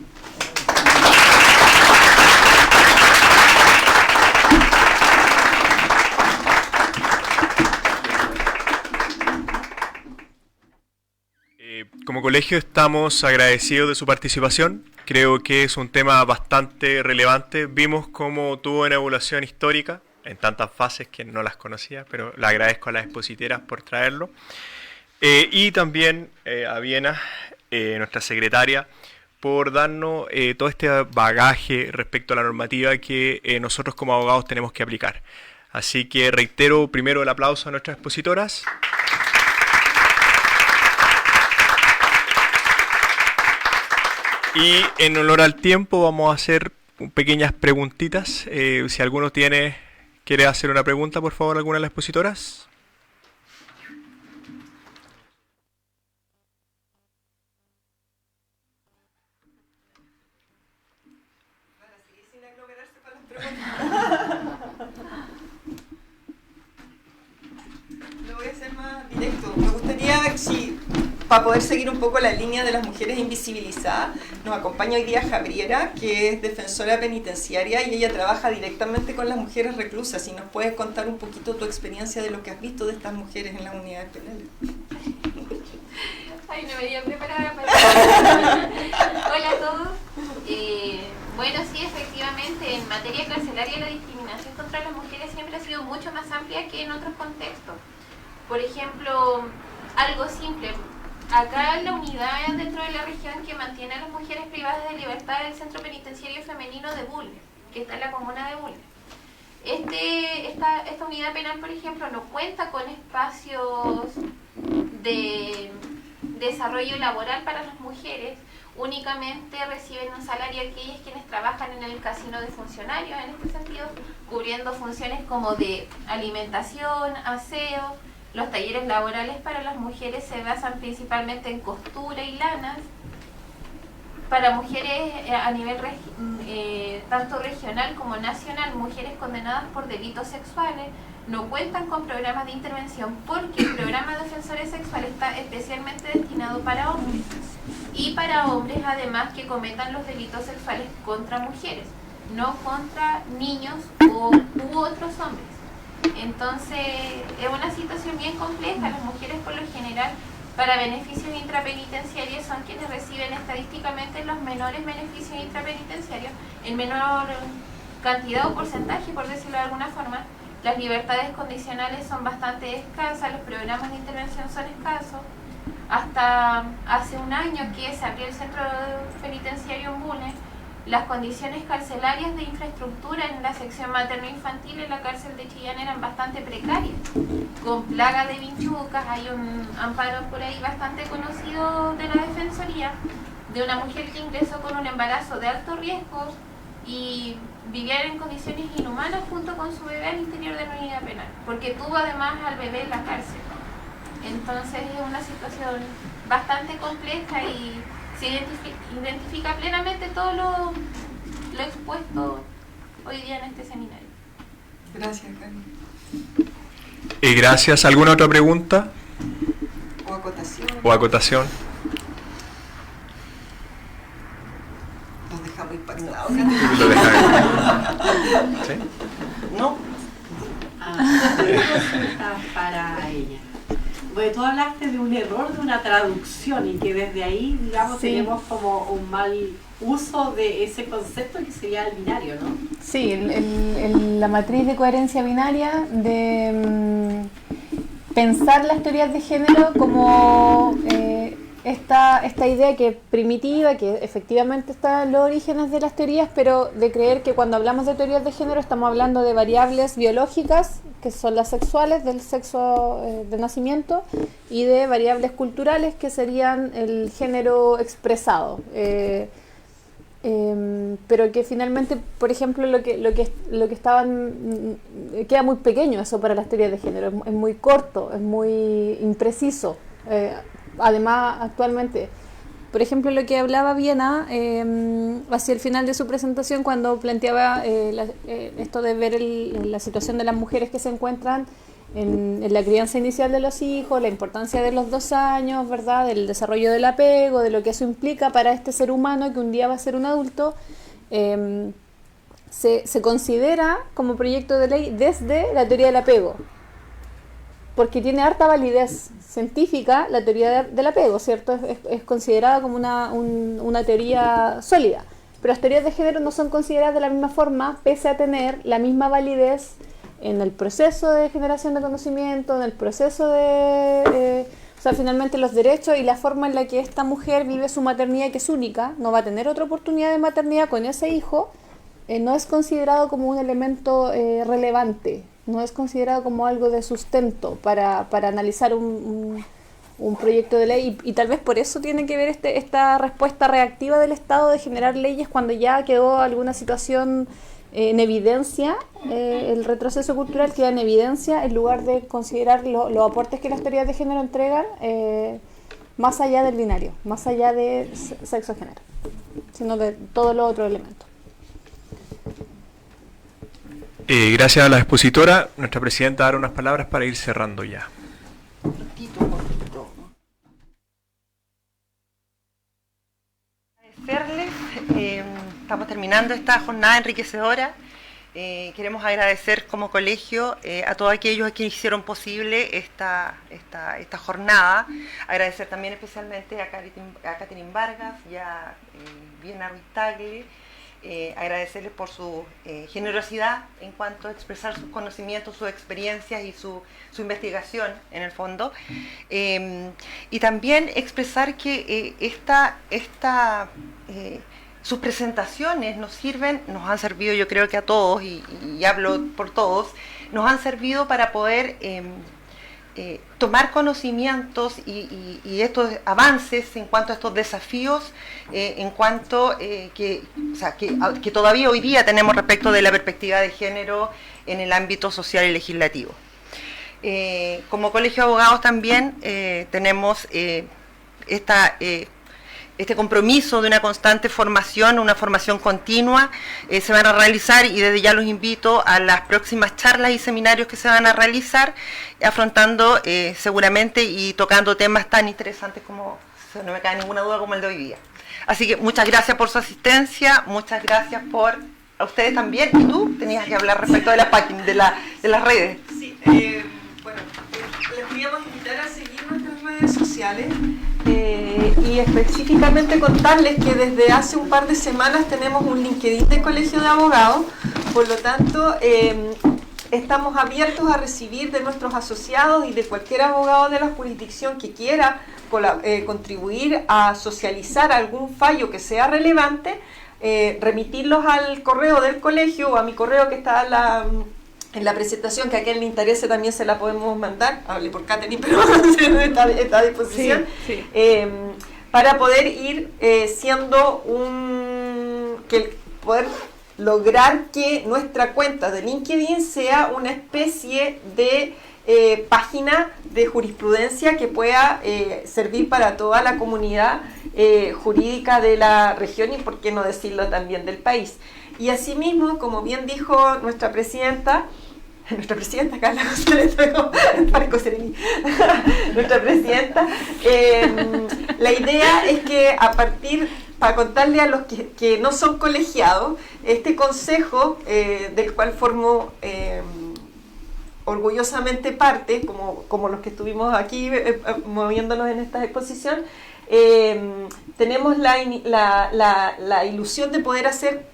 Como colegio estamos agradecidos de su participación. Creo que es un tema bastante relevante. Vimos cómo tuvo una evolución histórica en tantas fases que no las conocía, pero le agradezco a las expositeras por traerlo. Y también a Viena, nuestra secretaria, por darnos todo este bagaje respecto a la normativa que nosotros como abogados tenemos que aplicar. Así que reitero primero el aplauso a nuestras expositoras. Y en honor al tiempo vamos a hacer pequeñas preguntitas. Si alguno quiere hacer una pregunta, por favor, alguna de las expositoras.
Lo voy a hacer más directo. Me gustaría, si para poder seguir un poco la línea de las mujeres invisibilizadas, nos acompaña hoy día Javiera, que es defensora penitenciaria y ella trabaja directamente con las mujeres reclusas. Si nos puedes contar un poquito tu experiencia de lo que has visto de estas mujeres en las unidades penales.
Ay, no me había preparada para... Hola a todos. Bueno, sí, efectivamente, en materia carcelaria la discriminación contra las mujeres siempre ha sido mucho más amplia que en otros contextos. Por ejemplo, algo simple. Acá la unidad dentro de la región que mantiene a las mujeres privadas de libertad es el Centro Penitenciario Femenino de Bulnes, que está en la comuna de Bulnes. Esta unidad penal, por ejemplo, no cuenta con espacios de desarrollo laboral para las mujeres, únicamente reciben un salario aquellas quienes trabajan en el casino de funcionarios, en este sentido, cubriendo funciones como de alimentación, aseo. Los talleres laborales para las mujeres se basan principalmente en costura y lanas. Para mujeres a nivel tanto regional como nacional, mujeres condenadas por delitos sexuales no cuentan con programas de intervención porque el programa de defensores sexuales está especialmente destinado para hombres y para hombres además que cometan los delitos sexuales contra mujeres, no contra niños u otros hombres. Entonces es una situación bien compleja. Las mujeres por lo general para beneficios intrapenitenciarios son quienes reciben estadísticamente los menores beneficios intrapenitenciarios en menor cantidad o porcentaje, por decirlo de alguna forma. Las libertades condicionales son bastante escasas, los programas de intervención son escasos. Hasta hace un año que se abrió el centro penitenciario en Bulnes, las condiciones carcelarias de infraestructura en la sección materno-infantil en la cárcel de Chillán eran bastante precarias, con plaga de vinchucas. Hay un amparo por ahí bastante conocido de la Defensoría, de una mujer que ingresó con un embarazo de alto riesgo y vivía en condiciones inhumanas junto con su bebé al interior de la unidad penal, porque tuvo además al bebé en la cárcel. Entonces es una situación bastante compleja y se identifica plenamente todo lo expuesto hoy día en este seminario.
Gracias, Carmen.
Gracias. ¿Alguna otra pregunta?
O acotación. Los dejamos impactados.
Lo dejamos. ¿Sí?
No. Para ella. Porque tú hablaste de un error de una traducción y que desde ahí, digamos,
Sí.
tenemos como un mal uso de ese concepto que sería el binario, ¿no?
Sí, la matriz de coherencia binaria pensar las teorías de género como esta idea que es primitiva, que efectivamente está en los orígenes de las teorías, pero de creer que cuando hablamos de teorías de género estamos hablando de variables biológicas, que son las sexuales, del sexo de nacimiento, y de variables culturales, que serían el género expresado. Pero que finalmente, por ejemplo, lo que estaban queda muy pequeño eso para las teorías de género, es muy corto, es muy impreciso. Además, actualmente, por ejemplo, lo que hablaba Viena hacia el final de su presentación, cuando planteaba esto de ver la situación de las mujeres que se encuentran en la crianza inicial de los hijos, la importancia de los 2 años, ¿verdad?, del desarrollo del apego, de lo que eso implica para este ser humano que un día va a ser un adulto, se considera como proyecto de ley desde la teoría del apego, porque tiene harta validez científica la teoría del apego, ¿cierto? Es considerada como una teoría sólida, pero las teorías de género no son consideradas de la misma forma, pese a tener la misma validez en el proceso de generación de conocimiento, en el proceso de o sea, finalmente los derechos y la forma en la que esta mujer vive su maternidad, que es única, no va a tener otra oportunidad de maternidad con ese hijo, no es considerado como un elemento relevante, no es considerado como algo de sustento para analizar un proyecto de ley, y tal vez por eso tiene que ver esta respuesta reactiva del Estado de generar leyes cuando ya quedó alguna situación en evidencia, el retroceso cultural queda en evidencia, en lugar de considerar los aportes que las teorías de género entregan más allá del binario, más allá de sexo-género, sino de todos los otros elementos.
Gracias a la expositora. Nuestra presidenta dará unas palabras para ir cerrando ya.
Agradecerles, estamos terminando esta jornada enriquecedora. Queremos agradecer como colegio a todos aquellos que hicieron posible esta jornada. Agradecer también especialmente a Catherine Vargas y a Viena Ruiz Tagle. Agradecerles por su generosidad en cuanto a expresar sus conocimientos, sus experiencias y su investigación en el fondo, y también expresar que sus presentaciones nos han servido, yo creo que a todos, y hablo por todos, nos han servido para poder tomar conocimientos y estos avances en cuanto a estos desafíos, en cuanto que todavía hoy día tenemos respecto de la perspectiva de género en el ámbito social y legislativo. Como Colegio de Abogados también tenemos este compromiso de una constante formación, una formación continua. Se van a realizar, y desde ya los invito a las próximas charlas y seminarios que se van a realizar, afrontando seguramente y tocando temas tan interesantes como, no me cae ninguna duda, como el de hoy día. Así que muchas gracias por su asistencia, muchas gracias a ustedes también. Y tú tenías que hablar respecto de la página, de las redes.
Sí, bueno, les queríamos invitar a seguir nuestras redes sociales. Y específicamente contarles que desde hace un par de semanas tenemos un LinkedIn de Colegio de Abogados, por lo tanto estamos abiertos a recibir de nuestros asociados y de cualquier abogado de la jurisdicción que quiera contribuir a socializar algún fallo que sea relevante, remitirlos al correo del colegio o a mi correo que está en la presentación, que a quien le interese también se la podemos mandar. Hablé por Catherine, pero está a disposición. Sí, sí. Para poder ir siendo poder lograr que nuestra cuenta de LinkedIn sea una especie de página de jurisprudencia que pueda servir para toda la comunidad jurídica de la región y, por qué no decirlo, también del país. Y asimismo, como bien dijo nuestra presidenta Carla González, nuestra presidenta, la idea es que para contarle a los que no son colegiados, este consejo, del cual formo orgullosamente parte, como los que estuvimos aquí moviéndonos en esta exposición, tenemos la ilusión de poder hacer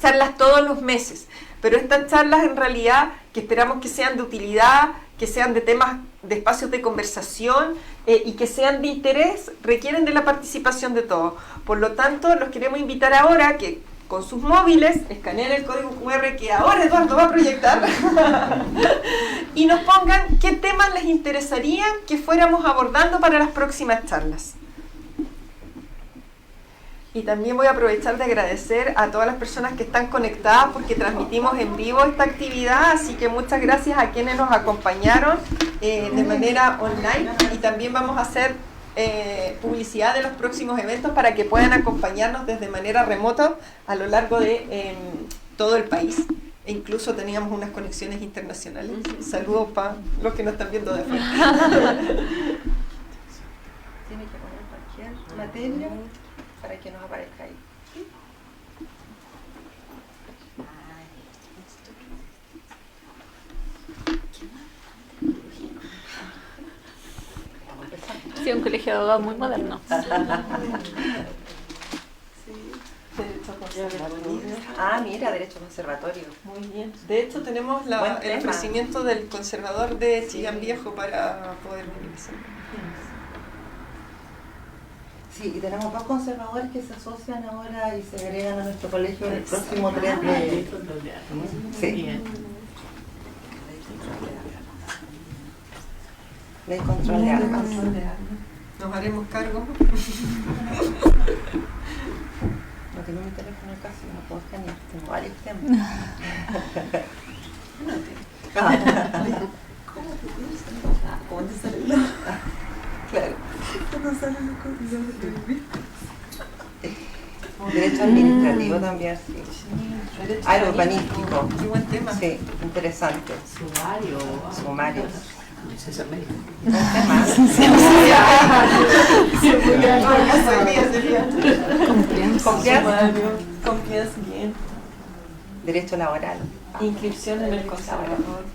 charlas todos los meses, pero estas charlas en realidad, que esperamos que sean de utilidad que sean de temas, de espacios de conversación y que sean de interés, requieren de la participación de todos. Por lo tanto, los queremos invitar ahora que con sus móviles escaneen el código QR que ahora Eduardo va a proyectar y nos pongan qué temas les interesaría que fuéramos abordando para las próximas charlas. Y también voy a aprovechar de agradecer a todas las personas que están conectadas porque transmitimos en vivo esta actividad, así que muchas gracias a quienes nos acompañaron de manera online, y también vamos a hacer publicidad de los próximos eventos para que puedan acompañarnos desde manera remota a lo largo de todo el país. E incluso teníamos unas conexiones internacionales. Saludos para los que nos están viendo de afuera.
Tiene que poner cualquier materia para que nos aparezca ahí.
Sí, un colegio de abogados muy moderno.
Ah, mira, derecho conservatorio.
Muy bien. De hecho, tenemos el ofrecimiento del conservador de Chillán Viejo para poder utilizar.
Sí, y tenemos dos conservadores que se asocian ahora y se agregan a nuestro colegio el próximo 3 de... Sí. Ley control de armas.
Nos haremos cargo.
No tengo mi teléfono casi, no puedo escanear, tengo varios temas. ¿Cómo te sale el logo? Claro. ¿Cómo sale el logo? Derecho administrativo también, sí. Urbanístico.
Qué buen tema.
Sí, interesante. Sumarios.
Un
tema.
Compliance, bien.
Derecho laboral.
Inscripción en el conservador.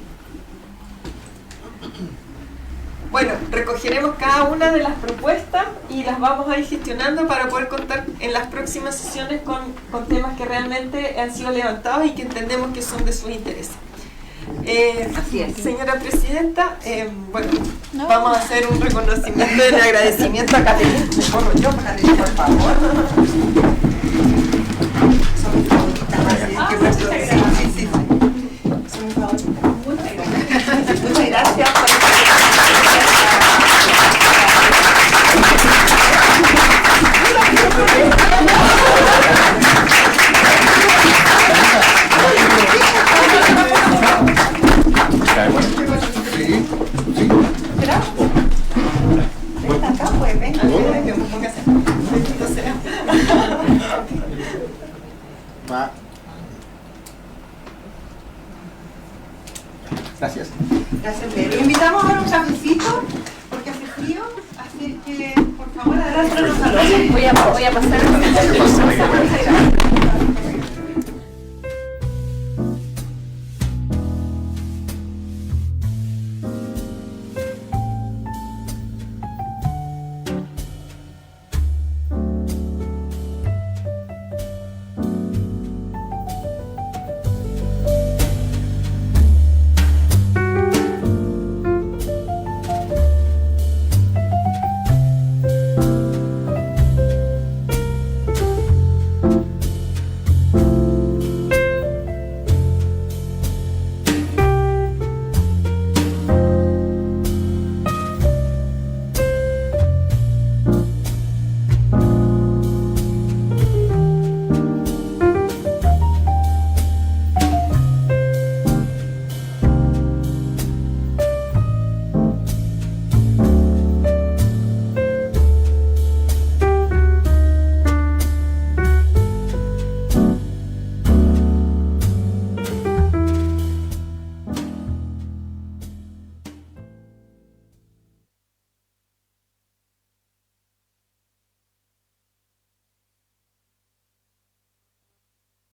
Bueno, recogeremos cada una de las propuestas y las vamos a ir gestionando para poder contar en las próximas sesiones con temas que realmente han sido levantados y que entendemos que son de sus intereses.
Así es.
Señora Presidenta, vamos a hacer un reconocimiento de agradecimiento a Caterina. Me corro yo, Caterina, por favor. Son mis favoritas. Sí. Son mis favoritas. Muchas gracias por
Gracias.
Gracias, Pedro. Invitamos a un cafecito porque hace frío, así que por favor adelante.
Voy a pasar.